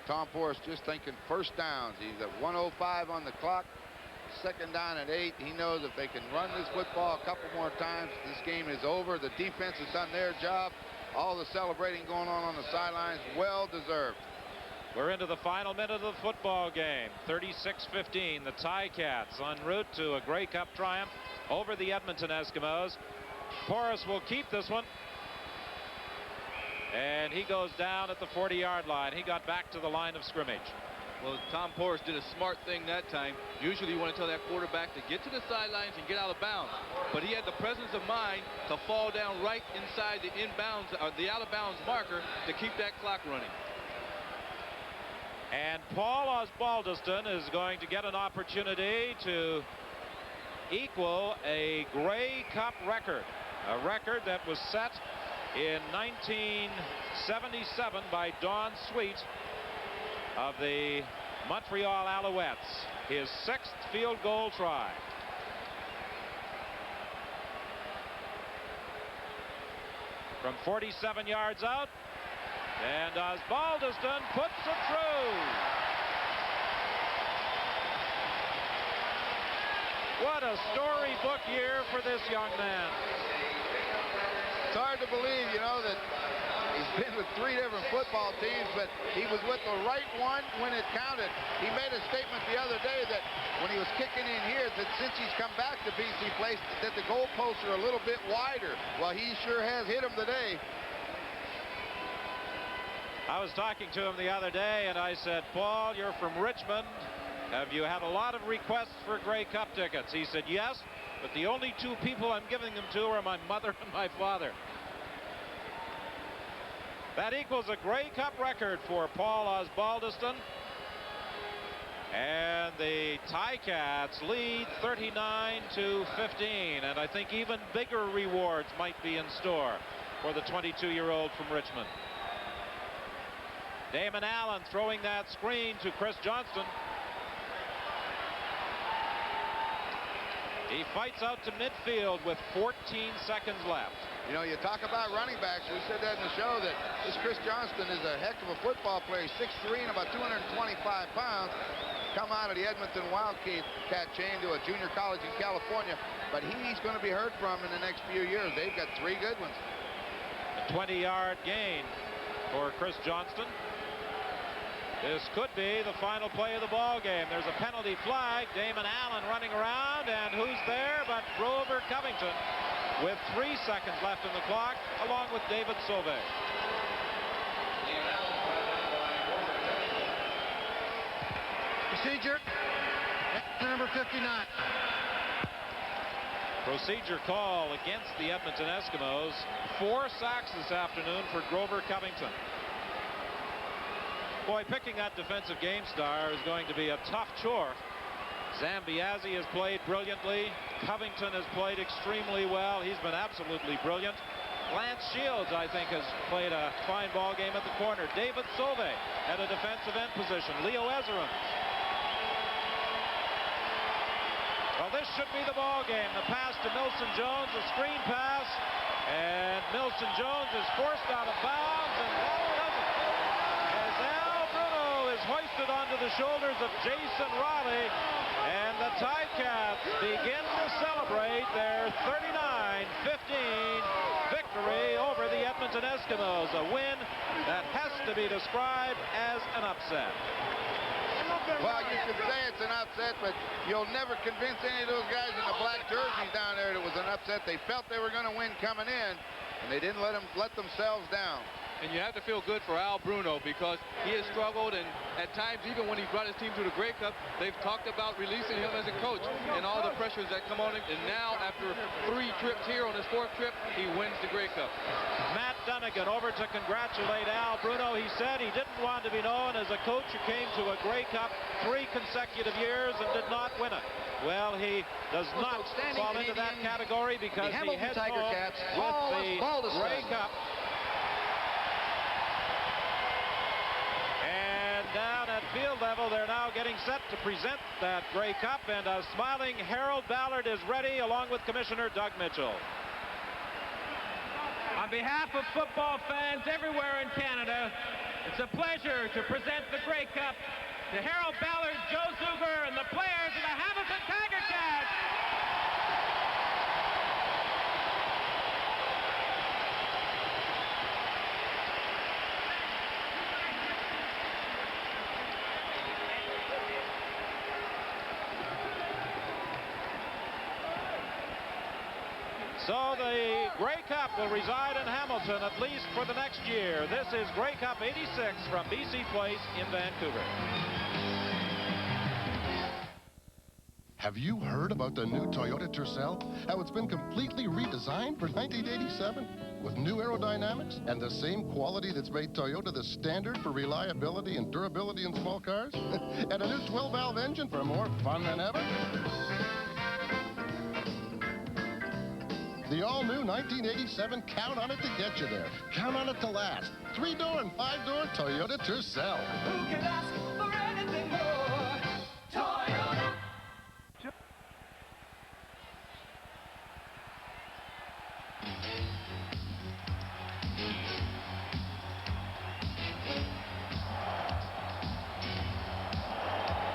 Tom Porras just thinking first downs. He's at 1:05 on the clock. Second down at 8. He knows if they can run this football a couple more times, this game is over. The defense has done their job. All the celebrating going on the sidelines, well deserved. We're into the final minute of the football game. 36-15. The Ticats en route to a Grey Cup triumph over the Edmonton Eskimos. Porras will keep this one. And he goes down at the 40-yard line. He got back to the line of scrimmage. Well, Tom Porras did a smart thing that time. Usually you want to tell that quarterback to get to the sidelines and get out of bounds. But he had the presence of mind to fall down right inside the inbounds, or the out-of-bounds marker to keep that clock running. And Paul Osbaldiston is going to get an opportunity to equal a Grey Cup record. A record that was set in 1977 by Don Sweet of the Montreal Alouettes. His 6th field goal try. From 47 yards out. And Osbaldiston puts it through. What a storybook year for this young man. It's hard to believe, you know, that He's been with 3 different football teams, but he was with the right one when it counted. He made a statement the other day that when he was kicking in here, that since he's come back to BC Place, that the goalposts are a little bit wider. Well, he sure has hit them today. I was talking to him the other day, and I said, Paul, you're from Richmond. Have you had a lot of requests for Grey Cup tickets? He said, yes, but the only 2 people I'm giving them to are my mother and my father. That equals a Grey Cup record for Paul Osbaldiston. And the Ticats lead 39-15. And I think even bigger rewards might be in store for the 22-year-old from Richmond. Damon Allen throwing that screen to Chris Johnston. He fights out to midfield with 14 seconds left. You know, you talk about running backs. We said that in the show that this Chris Johnston is a heck of a football player. He's 6'3" and about 225 pounds. Come out of the Edmonton Wildcat chain to a junior college in California. But he's going to be heard from in the next few years. They've got 3 good ones. A 20-yard gain for Chris Johnston. This could be the final play of the ball game. There's a penalty flag. Damon Allen running around, and who's there but Grover Covington with 3 seconds left in the clock, along with David Sauvé. Procedure. Number 59. Procedure call against the Edmonton Eskimos. 4 sacks this afternoon for Grover Covington. Boy, picking that defensive game star is going to be a tough chore. Zambiazzi has played brilliantly. Covington has played extremely well. He's been absolutely brilliant. Lance Shields, I think, has played a fine ball game at the corner. David Sauvé at a defensive end position. Leo Ezerins. Well, this should be the ball game. The pass to Milson Jones, a screen pass, and Milson Jones is forced out of bounds, and hoisted onto the shoulders of Jason Raleigh, and the Ticats begin to celebrate their 39-15 victory over the Edmonton Eskimos, a win that has to be described as an upset. Well, you can say it's an upset, but you'll never convince any of those guys in the black jerseys down there that it was an upset. They felt they were going to win coming in, and they didn't let themselves down. And you have to feel good for Al Bruno because he has struggled, and at times, even when he brought his team to the Grey Cup, they've talked about releasing him as a coach and all the pressures that come on him. And now, after 3 trips here on his 4th trip, he wins the Grey Cup. Matt Dunnigan over to congratulate Al Bruno. He said he didn't want to be known as a coach who came to a Grey Cup 3 consecutive years and did not win it. Well, he does not fall into that category because he heads home with the Grey Cup. Down at field level, they're now getting set to present that Grey Cup, and a smiling Harold Ballard is ready, along with Commissioner Doug Mitchell. On behalf of football fans everywhere in Canada, it's a pleasure to present the Grey Cup to Harold Ballard, Joe Zuger, and the players of the Hamilton Tiger Cats. So the Grey Cup will reside in Hamilton at least for the next year. This is Grey Cup 86 from BC Place in Vancouver. Have you heard about the new Toyota Tercel? How it's been completely redesigned for 1987? With new aerodynamics and the same quality that's made Toyota the standard for reliability and durability in small cars? And a new 12-valve engine for more fun than ever? The all-new 1987, count on it to get you there. Count on it to last. 3-door and 5-door Toyota Tercel. Who can ask for anything more? Toyota.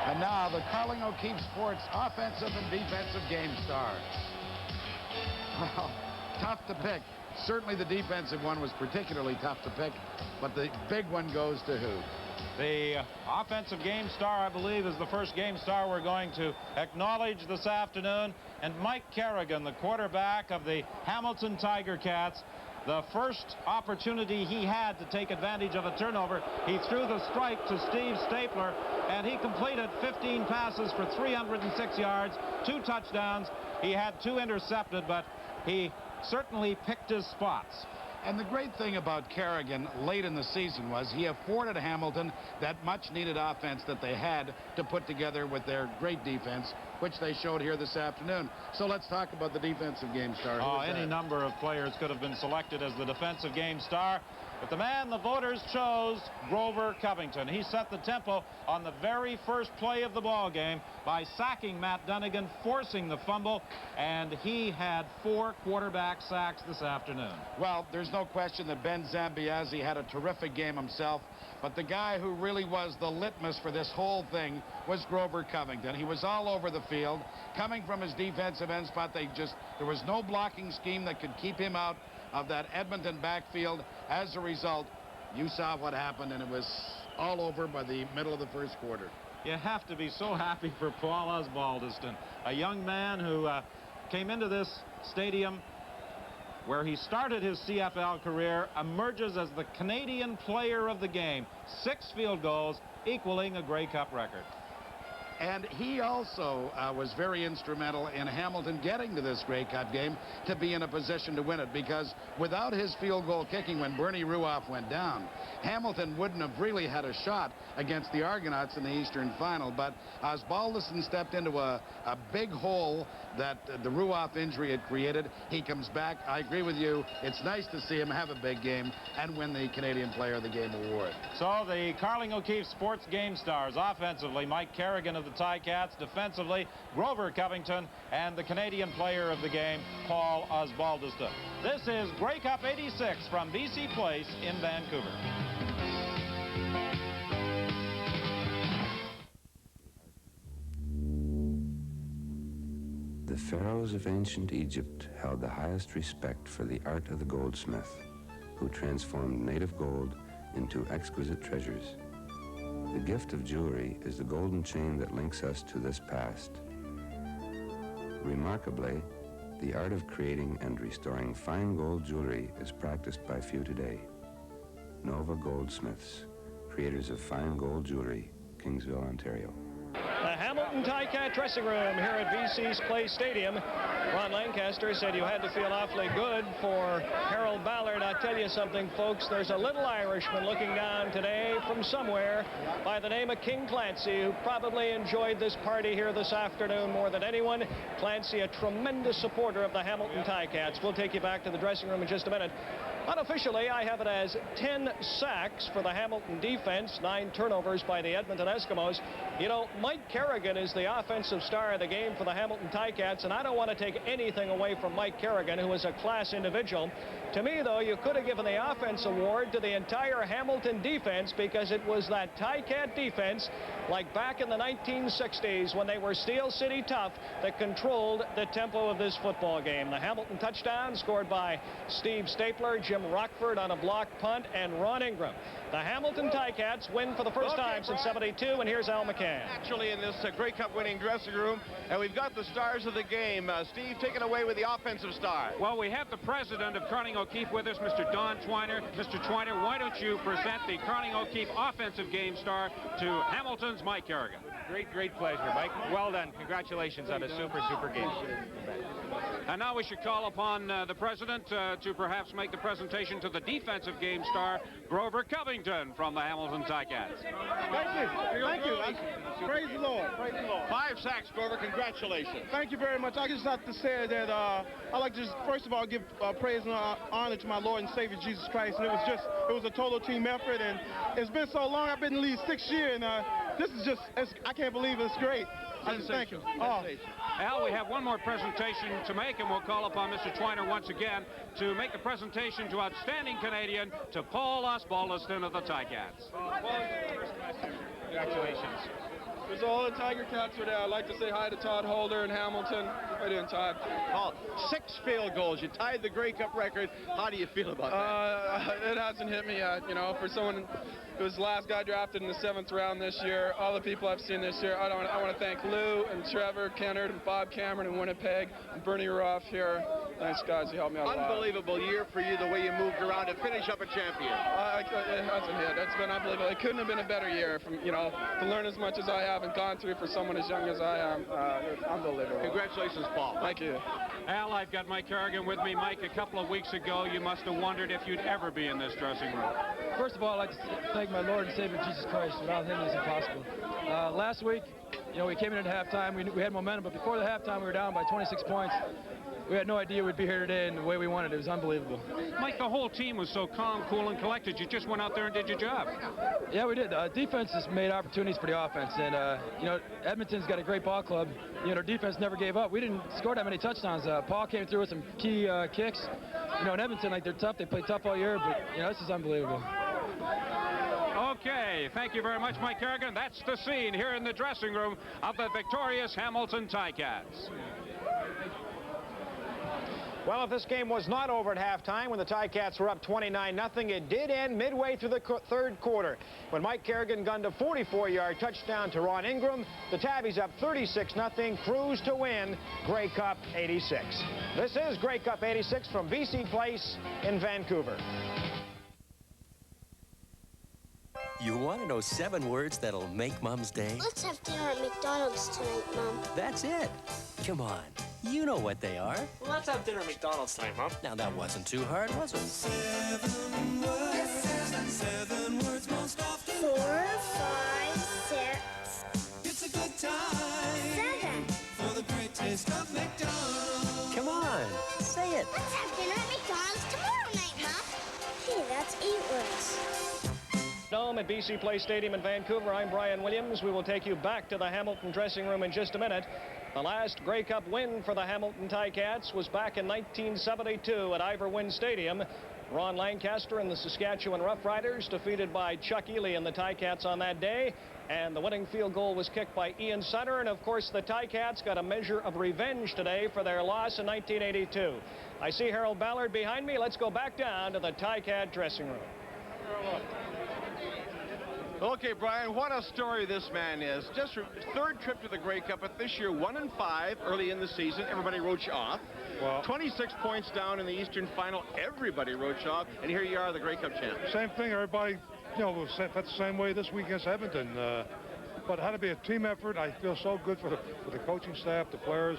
And now the Carling O'Keefe Sports offensive and defensive game stars. Well, tough to pick. Certainly the defensive one was particularly tough to pick, but the big one goes to who? The offensive game star, I believe, is the first game star we're going to acknowledge this afternoon. And Mike Carrigan, the quarterback of the Hamilton Tiger Cats, the first opportunity he had to take advantage of a turnover, he threw the strike to Steve Stapler, and he completed 15 passes for 306 yards, 2 touchdowns. He had 2 intercepted, but he certainly picked his spots. And the great thing about Carrigan late in the season was he afforded Hamilton that much-needed offense that they had to put together with their great defense, which they showed here this afternoon. So let's talk about the defensive game star. Oh, any number of players could have been selected as the defensive game star. But the man the voters chose, Grover Covington. He set the tempo on the very first play of the ball game by sacking Matt Dunnigan, forcing the fumble, and he had 4 quarterback sacks this afternoon. Well, there's no question that Ben Zambiazzi had a terrific game himself, but the guy who really was the litmus for this whole thing was Grover Covington. He was all over the field, coming from his defensive end spot. There was no blocking scheme that could keep him out of that Edmonton backfield. As a result, you saw what happened, and it was all over by the middle of the first quarter. You have to be so happy for Paul Osbaldiston, a young man who came into this stadium where he started his CFL career, emerges as the Canadian player of the game. 6 field goals, equaling a Grey Cup record. And he also was very instrumental in Hamilton getting to this Grey Cup game to be in a position to win it, because without his field goal kicking when Bernie Ruoff went down, Hamilton wouldn't have really had a shot against the Argonauts in the Eastern Final. But Osbaldiston stepped into a big hole that the Ruoff injury had created. He comes back. I agree with you. It's nice to see him have a big game and win the Canadian Player of the Game award. So the Carling O'Keefe Sports Game Stars, offensively, Mike Carrigan of the Ticats, defensively, Grover Covington, and the Canadian Player of the Game, Paul Osbaldiston. This is Grey Cup 86 from BC Place in Vancouver. The pharaohs of ancient Egypt held the highest respect for the art of the goldsmith, who transformed native gold into exquisite treasures. The gift of jewelry is the golden chain that links us to this past. Remarkably, the art of creating and restoring fine gold jewelry is practiced by few today. Nova Goldsmiths, creators of fine gold jewelry, Kingsville, Ontario. The Hamilton Ticat dressing room here at BC's Place Stadium. Ron Lancaster said you had to feel awfully good for Harold Ballard. I'll tell you something, folks. There's a little Irishman looking down today from somewhere by the name of King Clancy, who probably enjoyed this party here this afternoon more than anyone. Clancy, a tremendous supporter of the Hamilton Ticats. We'll take you back to the dressing room in just a minute. Unofficially, I have it as 10 sacks for the Hamilton defense, 9 turnovers by the Edmonton Eskimos. You know, Mike Carrigan is the offensive star of the game for the Hamilton Ticats, and I don't want to take anything away from Mike Carrigan, who is a class individual. To me, though, you could have given the offense award to the entire Hamilton defense, because it was that Ticat defense, like back in the 1960s when they were Steel City tough, that controlled the tempo of this football game. The Hamilton touchdown scored by Steve Stapler, Jim Rockford on a block punt, and Ron Ingram. The Hamilton Ticats win for the first time since '72, and here's Al McCann. Actually, in this Grey Cup winning dressing room, and we've got the stars of the game. Steve, taken away with the offensive star. Well, we have the president of Carling O'Keefe with us, Mr. Don Twiner. Mr. Twiner, why don't you present the Carling O'Keefe offensive game star to Hamilton's Mike Carrigan? Great pleasure, Mike. Well done. Congratulations on a super game. And now we should call upon the president to perhaps make the presentation to the defensive game star, Grover Covington from the Hamilton Ticats. Thank you. Praise the Lord. 5 sacks, Grover. Congratulations. Thank you very much. I just have to say that I'd like to just, first of all, give praise and honor to my Lord and Savior Jesus Christ. And it was a total team effort, and it's been so long. I've been in the league 6 years, and this is just, I can't believe it's great. I just thank you. Al, we have one more presentation to make, and we'll call upon Mr. Twiner once again to make the presentation to outstanding Canadian, to Paul Osbaldiston of the Ticats. Congratulations. There's all the Tiger Cats were there. I'd like to say hi to Todd Holder and Hamilton. How you doing, Todd? Oh, 6 field goals. You tied the Grey Cup record. How do you feel about that? It hasn't hit me yet. You know, for someone who was the last guy drafted in the 7th round this year, all the people I've seen this year, I want to thank Lou and Trevor Kennard and Bob Cameron in Winnipeg and Bernie Ruoff here. Thanks, guys. You helped me out a lot. Unbelievable year for you, the way you moved around to finish up a champion. It hasn't hit. It's been unbelievable. It couldn't have been a better year. To learn as much as I have and gone through for someone as young as I am. It's unbelievable. Congratulations, Paul. Thank you. Al, I've got Mike Carrigan with me. Mike, a couple of weeks ago, you must have wondered if you'd ever be in this dressing room. First of all, I'd like to thank my Lord and Savior, Jesus Christ. Without him, it's impossible. Last week, we came in at halftime. We had momentum, but before the halftime, we were down by 26 points. We had no idea we'd be here today, and the way we wanted it was unbelievable. Mike, the whole team was so calm, cool, and collected. You just went out there and did your job. Yeah, we did. Defense has made opportunities for the offense, and Edmonton's got a great ball club. Their defense never gave up. We didn't score that many touchdowns. Paul came through with some key kicks. In Edmonton, they're tough. They play tough all year, but this is unbelievable. Okay, thank you very much, Mike Carrigan. That's the scene here in the dressing room of the victorious Hamilton Ticats. Well, if this game was not over at halftime when the Ticats were up 29-0, it did end midway through the third quarter when Mike Carrigan gunned a 44-yard touchdown to Ron Ingram. The Tabbies up 36-0, cruise to win Grey Cup 86. This is Grey Cup 86 from BC Place in Vancouver. You want to know 7 words that'll make Mom's day? Let's have dinner at McDonald's tonight, Mom. That's it. Come on. You know what they are. Well, let's have dinner at McDonald's tonight, Mom. Now, that wasn't too hard, was it? 7 words. 7 words most often. 4, 5, 6. It's a good time. 7. For the great taste of McDonald's. Come on. Say it. Let's have dinner at McDonald's tomorrow night, Mom. Hey, that's 8 words. Dome at BC Place Stadium in Vancouver. I'm Brian Williams. We will take you back to the Hamilton dressing room in just a minute. The last Grey Cup win for the Hamilton Ticats was back in 1972 at Ivor Wynne Stadium. Ron Lancaster and the Saskatchewan Roughriders defeated by Chuck Ely and the Ticats on that day. And the winning field goal was kicked by Ian Sutter. And, of course, the Ticats got a measure of revenge today for their loss in 1982. I see Harold Ballard behind me. Let's go back down to the Ticat dressing room. Okay, Brian, what a story this man is. Just third trip to the Grey Cup, but this year 1-5 early in the season. Everybody wrote you off. Well, 26 points down in the Eastern Final. Everybody wrote you off, and here you are, the Grey Cup champ. Same thing. Everybody, was felt the same way this week against Edmonton. But it had to be a team effort. I feel so good for the coaching staff, the players.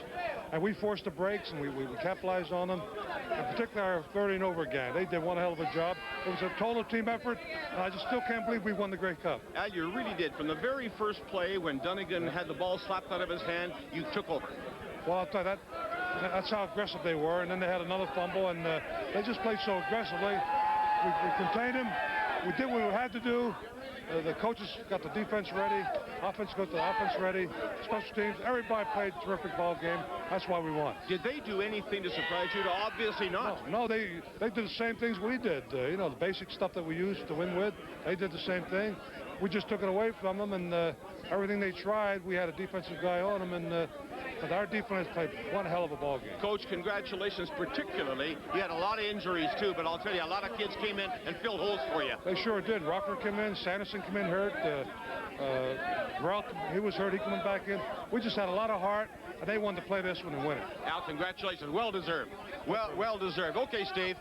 And we forced the breaks, and we capitalized on them. And particularly our 30 and over gang. They did one hell of a job. It was a total team effort, and I just still can't believe we won the Grey Cup. You really did. From the very first play, when Dunnigan had the ball slapped out of his hand, you took over. Well, I'll tell you, that's how aggressive they were. And then they had another fumble, and they just played so aggressively. We contained them. We did what we had to do. The coaches got the defense ready. Offense got the offense ready. Special teams, everybody played a terrific ball game. That's why we won. Did they do anything to surprise you? Obviously not. No, they did the same things we did. The basic stuff that we used to win with, they did the same thing. We just took it away from them, and everything they tried, we had a defensive guy on them, and our defense played one hell of a ball game. Coach, congratulations particularly. You had a lot of injuries, too, but I'll tell you, a lot of kids came in and filled holes for you. They sure did. Rocker came in, Sanderson came in hurt, Ralph, he was hurt, he coming back in. We just had a lot of heart, and they wanted to play this one and win it. Al, congratulations. Well deserved. Well deserved. Okay, Steve.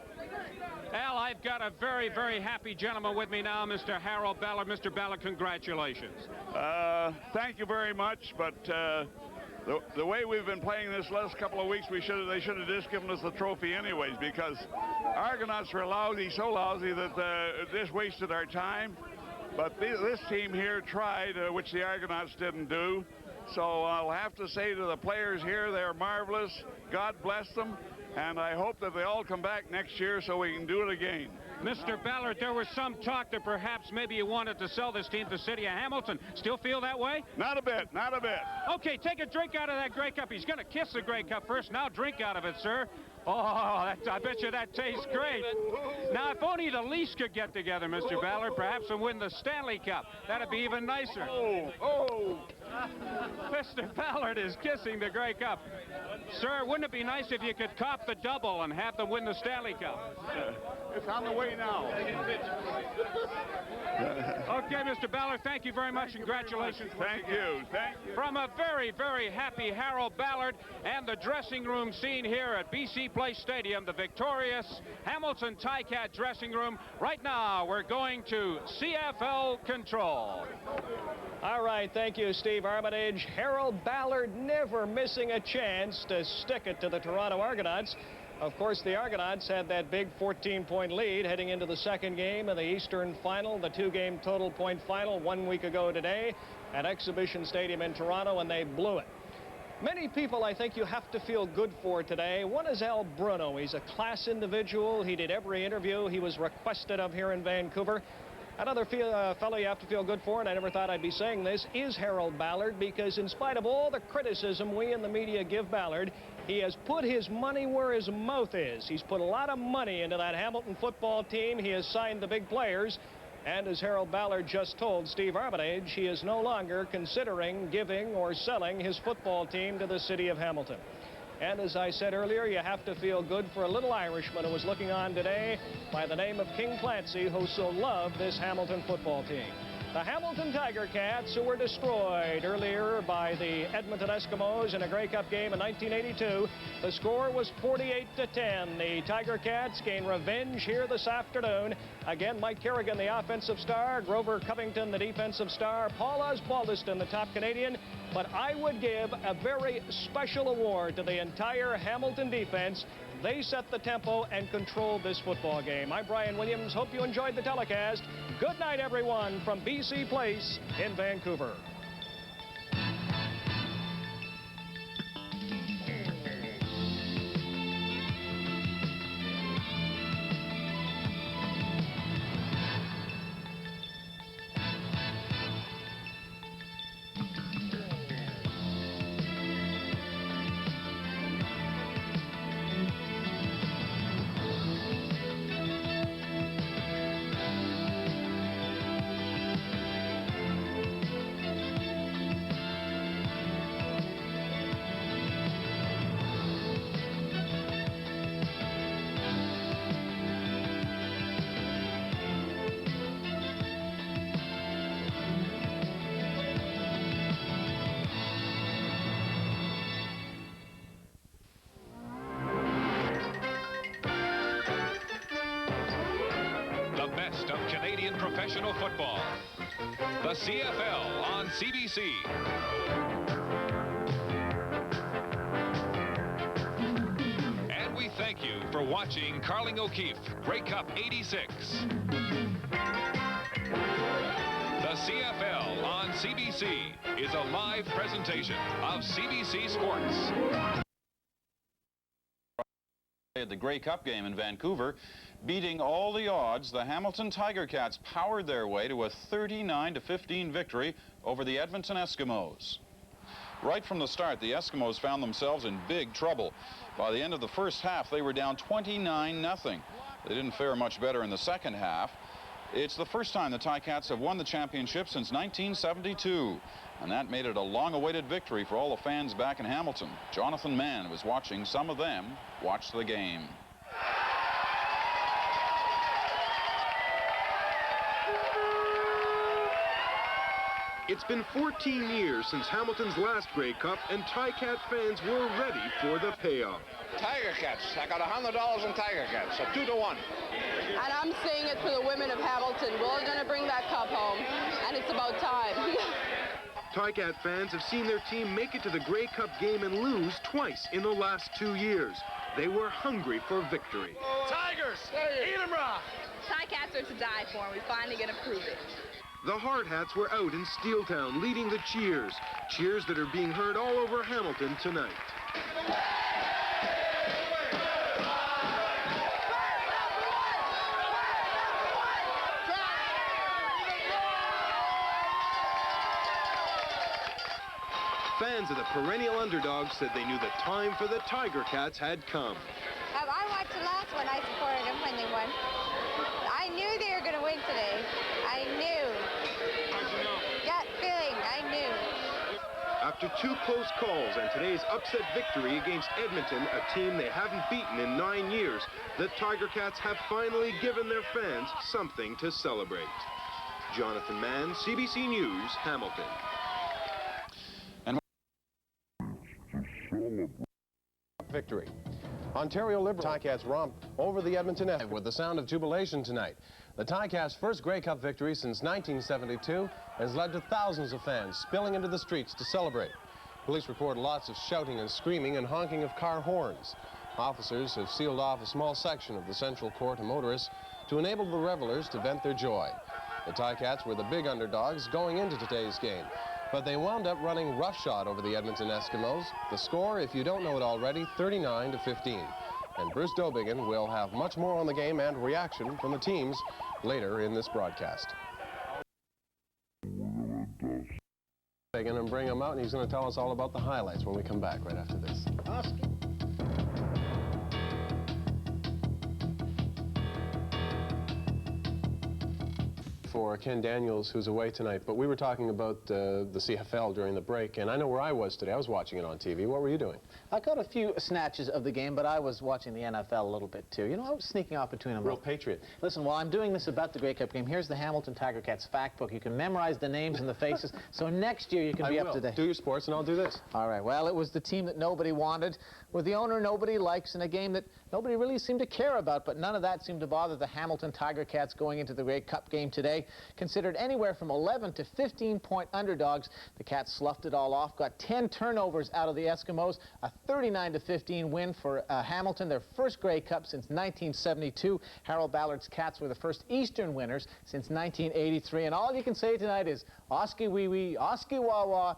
Al, I've got a very, very happy gentleman with me now, Mr. Harold Ballard. Mr. Ballard, congratulations. Thank you very much, but the way we've been playing this last couple of weeks, they should have just given us the trophy anyways, because Argonauts were lousy, so lousy that this wasted our time. But this team here tried, which the Argonauts didn't do. So I'll have to say to the players here, they're marvelous. God bless them. And I hope that they all come back next year so we can do it again. Mr. Ballard, there was some talk that perhaps maybe you wanted to sell this team to the city of Hamilton. Still feel that way? Not a bit, not a bit. Okay, take a drink out of that Grey Cup. He's going to kiss the Grey Cup first. Now drink out of it, sir. Oh, I bet you that tastes great. Now, if only the Leafs could get together, Mr. Ballard, perhaps and win the Stanley Cup. That'd be even nicer. Mr. Ballard is kissing the Grey Cup. Sir, wouldn't it be nice if you could cop the double and have them win the Stanley Cup? It's on the way now. Okay, Mr. Ballard, thank you very much. Congratulations. Thank you. Thank you. From a very, very happy Harold Ballard and the dressing room scene here at BC Place Stadium, the victorious Hamilton Ticat dressing room. Right now, we're going to CFL Control. All right, thank you, Steve Armitage. Harold Ballard never missing a chance to stick it to the Toronto Argonauts. Of course, the Argonauts had that big 14-point lead heading into the second game of the Eastern Final, the two-game total point final 1 week ago today at Exhibition Stadium in Toronto, and they blew it. Many people I think you have to feel good for today. One is Al Bruno. He's a class individual. He did every interview he was requested of here in Vancouver. Another fellow you have to feel good for, and I never thought I'd be saying this, is Harold Ballard, because in spite of all the criticism we in the media give Ballard, he has put his money where his mouth is. He's put a lot of money into that Hamilton football team. He has signed the big players. And as Harold Ballard just told Steve Armitage, he is no longer considering giving or selling his football team to the city of Hamilton. And as I said earlier, you have to feel good for a little Irishman who was looking on today by the name of King Clancy, who so loved this Hamilton football team. The Hamilton Tiger Cats, who were destroyed earlier by the Edmonton Eskimos in a Grey Cup game in 1982. The score was 48-10. The Tiger Cats gain revenge here this afternoon. Again, Mike Carrigan, the offensive star, Grover Covington, the defensive star, Paul Osbaldiston, the top Canadian. But I would give a very special award to the entire Hamilton defense. They set the tempo and controlled this football game. I'm Brian Williams. Hope you enjoyed the telecast. Good night, everyone, from BC Place in Vancouver. Of Canadian professional football. The CFL on CBC. And we thank you for watching Carling O'Keefe Grey Cup 86. The CFL on CBC is a live presentation of CBC Sports. At the Grey Cup game in Vancouver, beating all the odds, the Hamilton Tiger Cats powered their way to a 39-15 victory over the Edmonton Eskimos. Right from the start, the Eskimos found themselves in big trouble. By the end of the first half, they were down 29-0. They didn't fare much better in the second half. It's the first time the Ticats have won the championship since 1972. And that made it a long-awaited victory for all the fans back in Hamilton. Jonathan Mann was watching some of them watch the game. It's been 14 years since Hamilton's last Grey Cup, and Ticat fans were ready for the payoff. Tiger Cats. I got $100 in Tiger Cats, so 2-1. And I'm saying it for the women of Hamilton. We're going to bring that cup home, and it's about time. Ticat fans have seen their team make it to the Grey Cup game and lose twice in the last 2 years. They were hungry for victory. Tigers, eat 'em raw. Ticats are to die for, and we're finally going to prove it. The Hard Hats were out in Steeltown leading the cheers. Cheers that are being heard all over Hamilton tonight. Fans of the perennial underdogs said they knew the time for the Tiger Cats had come. I watched the last one. I supported them when they won. I knew they were going to win today. I knew. How'd you know? Gut feeling. I knew. After 2 close calls and today's upset victory against Edmonton, a team they haven't beaten in 9 years, the Tiger Cats have finally given their fans something to celebrate. Jonathan Mann, CBC News, Hamilton. Victory. Ontario Liberal Ticats romp over the Edmonton Eskimos with the sound of jubilation tonight. The Ticats' first Grey Cup victory since 1972 has led to thousands of fans spilling into the streets to celebrate. Police report lots of shouting and screaming and honking of car horns. Officers have sealed off a small section of the Central Court to motorists to enable the revelers to vent their joy. The Ticats were the big underdogs going into today's game, but they wound up running roughshod over the Edmonton Eskimos. The score, if you don't know it already, 39-15. And Bruce Dobigan will have much more on the game and reaction from the teams later in this broadcast. And bring him out, and he's going to tell us all about the highlights when we come back right after this. For Ken Daniels, who's away tonight, but we were talking about the CFL during the break, and I know where I was today. I was watching it on TV. What were you doing? I got a few snatches of the game, but I was watching the NFL a little bit too. You know, I was sneaking off between them. Real patriot. Listen, while I'm doing this about the Grey Cup game, here's the Hamilton Tiger Cats fact book. You can memorize the names and the faces, so next year you can be up to date. Do your sports, and I'll do this. All right. Well, it was the team that nobody wanted, with the owner nobody likes, in a game that nobody really seemed to care about, but none of that seemed to bother the Hamilton Tiger Cats going into the Grey Cup game today. Considered anywhere from 11 to 15-point underdogs, the Cats sloughed it all off, got 10 turnovers out of the Eskimos, a 39-15 win for Hamilton, their first Grey Cup since 1972. Harold Ballard's Cats were the first Eastern winners since 1983, and all you can say tonight is, Oski wee wee, Oski wah wah,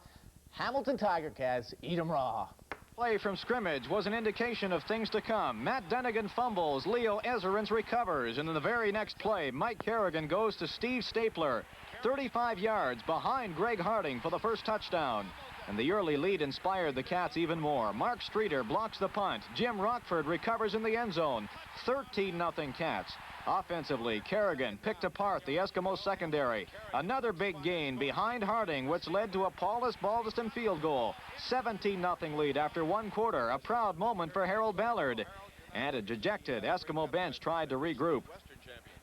Hamilton Tiger Cats, eat 'em raw. Play from scrimmage was an indication of things to come. Matt Dunnigan fumbles, Leo Ezerins recovers, and in the very next play, Mike Carrigan goes to Steve Stapler, 35 yards behind Greg Harding for the first touchdown. And the early lead inspired the Cats even more. Mark Streeter blocks the punt. Jim Rockford recovers in the end zone. 13-0 Cats. Offensively, Carrigan picked apart the Eskimo secondary. Another big gain behind Harding, which led to a Paulus Baldiston field goal. 17-0 lead after 1 quarter. A proud moment for Harold Ballard. And a dejected Eskimo bench tried to regroup.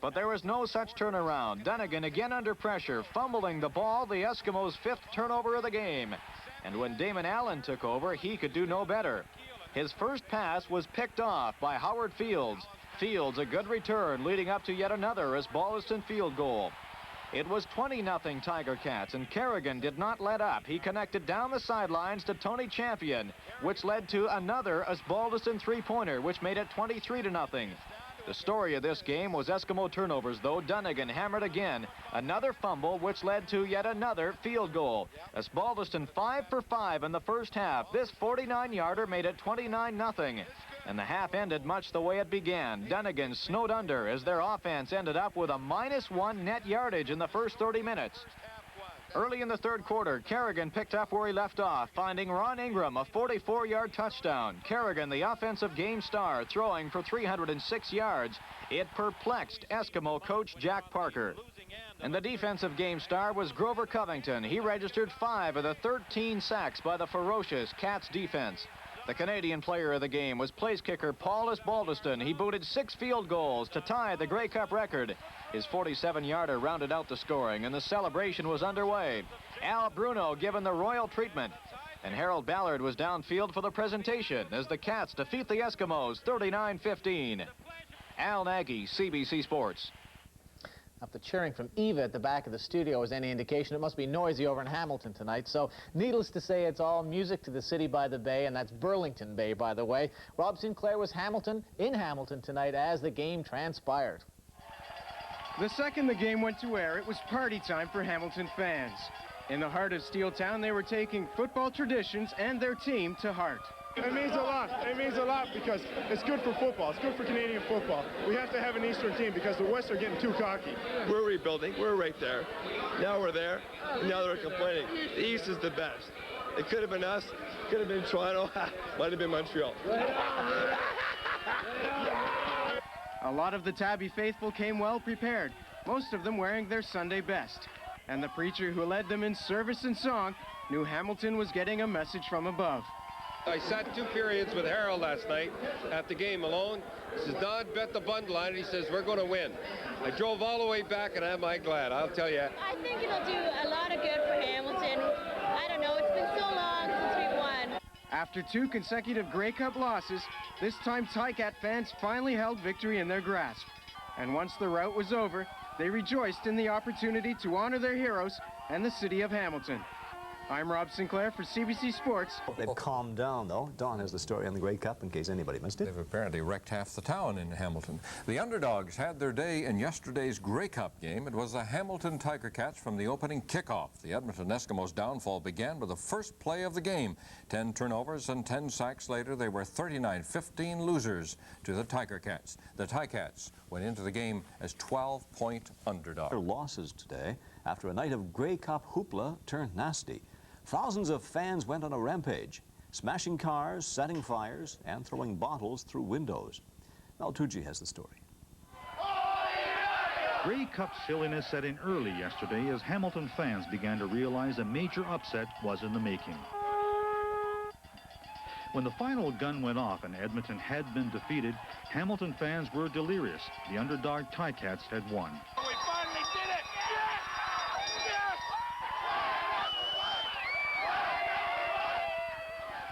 But there was no such turnaround. Dunnigan again under pressure, fumbling the ball, the Eskimos' 5th turnover of the game. And when Damon Allen took over, he could do no better. His first pass was picked off by Howard Fields. Fields a good return, leading up to yet another Baldiston field goal. It was 20-0 Tiger Cats, and Carrigan did not let up. He connected down the sidelines to Tony Champion, which led to another Baldiston three-pointer, which made it 23-0. The story of this game was Eskimo turnovers, though. Dunnigan hammered again. Another fumble, which led to yet another field goal. Baldiston 5 for 5 in the first half. This 49-yarder made it 29-0. And the half ended much the way it began. Dunnigan snowed under as their offense ended up with a -1 net yardage in the first 30 minutes. Early in the third quarter, Carrigan picked up where he left off, finding Ron Ingram a 44-yard touchdown. Carrigan, the offensive game star, throwing for 306 yards. It perplexed Eskimo coach Jack Parker. And the defensive game star was Grover Covington. He registered 5 of the 13 sacks by the ferocious Cats defense. The Canadian player of the game was place kicker Paulus Baldiston. He booted 6 field goals to tie the Grey Cup record. His 47-yarder rounded out the scoring, and the celebration was underway. Al Bruno given the royal treatment. And Harold Ballard was downfield for the presentation as the Cats defeat the Eskimos 39-15. Al Nagy, CBC Sports. If the cheering from Eva at the back of the studio is any indication, it must be noisy over in Hamilton tonight. So, needless to say, it's all music to the city by the bay, and that's Burlington Bay, by the way. Rob Sinclair was in Hamilton tonight as the game transpired. The second the game went to air, it was party time for Hamilton fans. In the heart of Steel Town, they were taking football traditions and their team to heart. It means a lot. It means a lot because it's good for football. It's good for Canadian football. We have to have an Eastern team because the West are getting too cocky. We're rebuilding. We're right there. Now we're there, and now they're complaining. The East is the best. It could have been us. Could have been Toronto. Might have been Montreal. A lot of the Tabby faithful came well prepared, most of them wearing their Sunday best. And the preacher who led them in service and song knew Hamilton was getting a message from above. I sat 2 periods with Harold last night at the game alone. He says, Don, bet the bund line. He says, we're going to win. I drove all the way back, and am I glad, I'll tell you. I think it'll do a lot of good for Hamilton. I don't know, it's been so long since we've won. After 2 consecutive Grey Cup losses, this time Ticat fans finally held victory in their grasp. And once the rout was over, they rejoiced in the opportunity to honor their heroes and the city of Hamilton. I'm Rob Sinclair for CBC Sports. They've calmed down, though. Don has the story on the Grey Cup in case anybody missed it. They've apparently wrecked half the town in Hamilton. The underdogs had their day in yesterday's Grey Cup game. It was the Hamilton Tiger Cats from the opening kickoff. The Edmonton Eskimos' downfall began with the first play of the game. 10 turnovers and 10 sacks later, they were 39-15 losers to the Tiger Cats. The Ticats went into the game as 12-point underdogs. Their losses today after a night of Grey Cup hoopla turned nasty. Thousands of fans went on a rampage, smashing cars, setting fires, and throwing bottles through windows. Mel Tucci has the story. Grey Cup silliness set in early yesterday as Hamilton fans began to realize a major upset was in the making. When the final gun went off and Edmonton had been defeated, Hamilton fans were delirious. The underdog Ticats had won. We finally did it!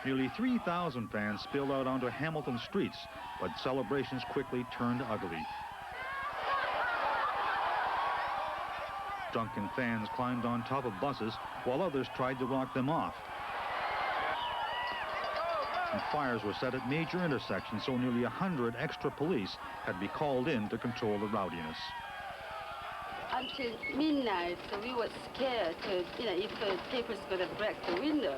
Nearly 3,000 fans spilled out onto Hamilton streets, but celebrations quickly turned ugly. Drunken fans climbed on top of buses while others tried to rock them off. And fires were set at major intersections, so nearly 100 extra police had to be called in to control the rowdiness. Until midnight, so we were scared to, if the papers going to break the window.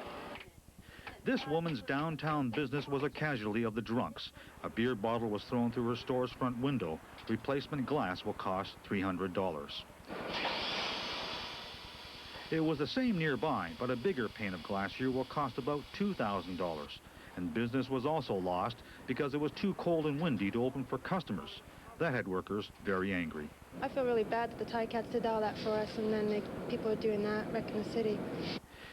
This woman's downtown business was a casualty of the drunks. A beer bottle was thrown through her store's front window. Replacement glass will cost $300. It was the same nearby, but a bigger pane of glass here will cost about $2,000. And business was also lost because it was too cold and windy to open for customers. That had workers very angry. I feel really bad that the Ticats did all that for us, and then people are doing that, wrecking the city.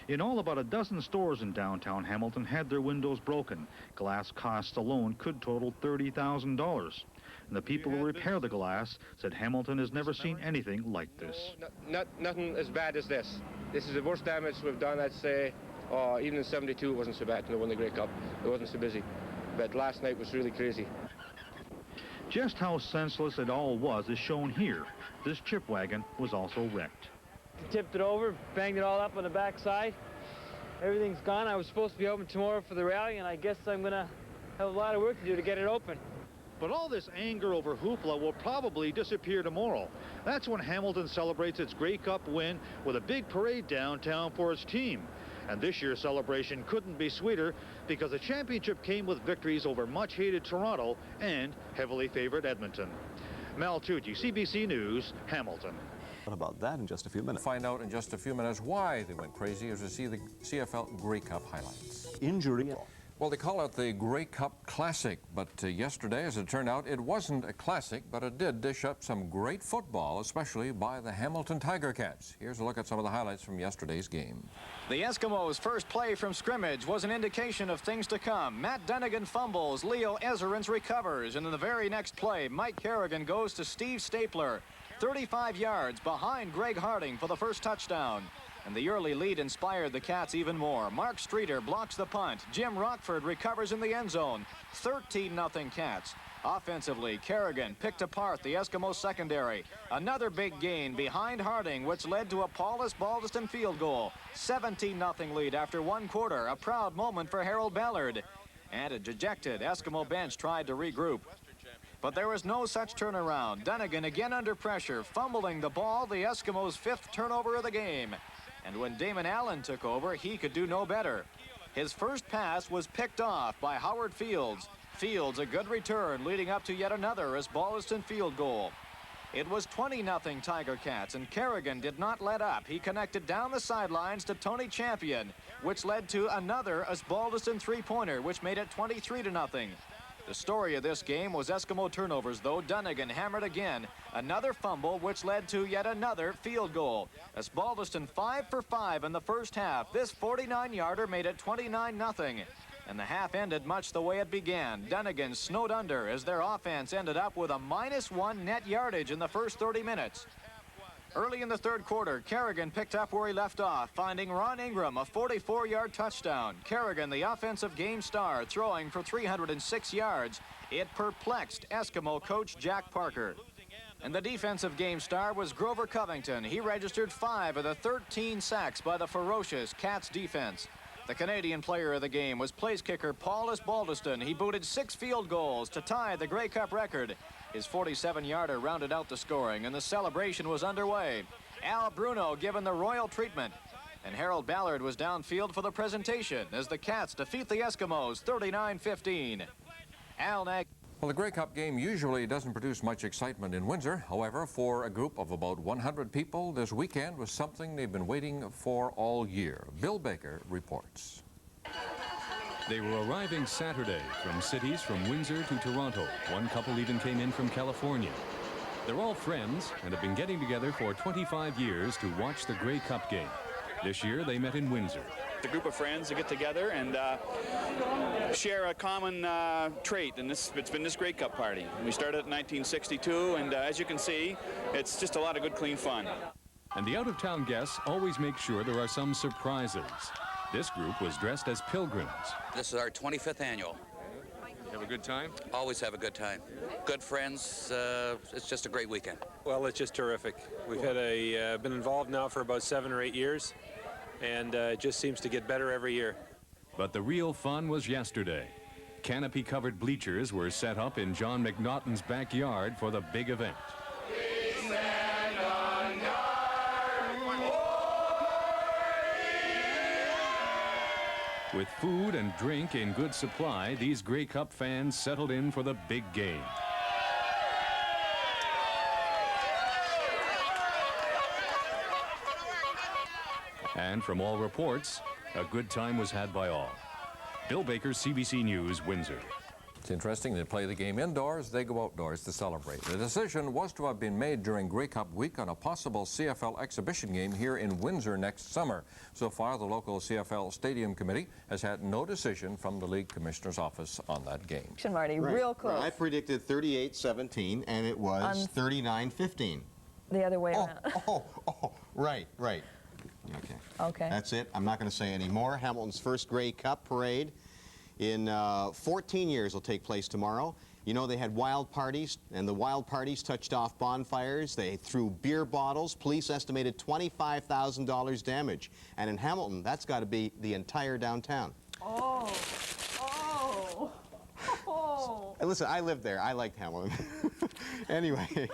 In all, about a dozen stores in downtown Hamilton had their windows broken. Glass costs alone could total $30,000. And the people who repair the glass said Hamilton has never seen anything like this. No, nothing as bad as this. This is the worst damage we've done, I'd say. Oh, even in '72 it wasn't so bad when they won the Grey Cup. It wasn't so busy. But last night was really crazy. Just how senseless it all was is shown here. This chip wagon was also wrecked. Tipped it over, banged it all up on the backside. Everything's gone. I was supposed to be open tomorrow for the rally, and I guess I'm going to have a lot of work to do to get it open. But all this anger over hoopla will probably disappear tomorrow. That's when Hamilton celebrates its Grey Cup win with a big parade downtown for its team. And this year's celebration couldn't be sweeter because the championship came with victories over much-hated Toronto and heavily favored Edmonton. Mel Tucci, CBC News, Hamilton. What about that in just a few minutes? Find out in just a few minutes why they went crazy as we see the CFL Grey Cup highlights. Injury. Well, they call it the Grey Cup Classic, but yesterday, as it turned out, it wasn't a classic, but it did dish up some great football, especially by the Hamilton Tiger Cats. Here's a look at some of the highlights from yesterday's game. The Eskimos' first play from scrimmage was an indication of things to come. Matt Dunnigan fumbles, Leo Ezerins recovers, and in the very next play, Mike Carrigan goes to Steve Stapler, 35 yards behind Greg Harding for the first touchdown. And the early lead inspired the Cats even more. Mark Streeter blocks the punt. Jim Rockford recovers in the end zone. 13-0 Cats. Offensively, Carrigan picked apart the Eskimo secondary. Another big gain behind Harding, which led to a Paulus Baldiston field goal. 17-0 lead after one quarter. A proud moment for Harold Ballard. And a dejected Eskimo bench tried to regroup. But there was no such turnaround. Dunnigan again under pressure, fumbling the ball, the Eskimos' fifth turnover of the game. And when Damon Allen took over, he could do no better. His first pass was picked off by Howard Fields. Fields a good return, leading up to yet another Baldiston field goal. It was 20-0 Tiger Cats, and Carrigan did not let up. He connected down the sidelines to Tony Champion, which led to another Baldiston three-pointer, which made it 23-0. The story of this game was Eskimo turnovers, though. Dunnigan hammered again. Another fumble, which led to yet another field goal. As Baldiston 5 for 5 in the first half, this 49-yarder made it 29-0. And the half ended much the way it began. Dunnigan snowed under as their offense ended up with a -1 net yardage in the first 30 minutes. Early in the third quarter, Carrigan picked up where he left off, finding Ron Ingram a 44-yard touchdown. Carrigan, the offensive game star, throwing for 306 yards. It perplexed Eskimo coach Jack Parker. And the defensive game star was Grover Covington. He registered 5 of the 13 sacks by the ferocious Cats defense. The Canadian player of the game was place kicker Paulus Baldiston. He booted 6 field goals to tie the Grey Cup record. His 47-yarder rounded out the scoring, and the celebration was underway. Al Bruno given the royal treatment. And Harold Ballard was downfield for the presentation as the Cats defeat the Eskimos 39-15. Al Nag. Well, the Grey Cup game usually doesn't produce much excitement in Windsor. However, for a group of about 100 people, this weekend was something they've been waiting for all year. Bill Baker reports. They were arriving Saturday from cities from Windsor to Toronto. One couple even came in from California. They're all friends and have been getting together for 25 years to watch the Grey Cup game. This year, they met in Windsor. A group of friends to get together and share a common trait, and it's been this Grey Cup party. We started in 1962, and as you can see, it's just a lot of good, clean fun. And the out-of-town guests always make sure there are some surprises. This group was dressed as pilgrims. This is our 25th annual. You have a good time? Always have a good time. Good friends. It's just a great weekend. Well, it's just terrific. We've had been involved now for about 7 or 8 years, and it just seems to get better every year. But the real fun was yesterday. Canopy-covered bleachers were set up in John McNaughton's backyard for the big event. With food and drink in good supply, these Grey Cup fans settled in for the big game. And from all reports, a good time was had by all. Bill Baker, CBC News, Windsor. It's interesting, they play the game indoors, they go outdoors to celebrate. The decision was to have been made during Grey Cup week on a possible CFL exhibition game here in Windsor next summer. So far, the local CFL Stadium Committee has had no decision from the League Commissioner's office on that game. Marty, real close. Right. I predicted 38-17, and it was 39-15. The other way around. Right. Okay. That's it. I'm not going to say any more. Hamilton's first Grey Cup parade in 14 years will take place tomorrow. You know, they had wild parties, and the wild parties touched off bonfires. They threw beer bottles. Police estimated $25,000 damage. And in Hamilton, that's got to be the entire downtown. Listen, I lived there. I liked Hamilton. Anyway,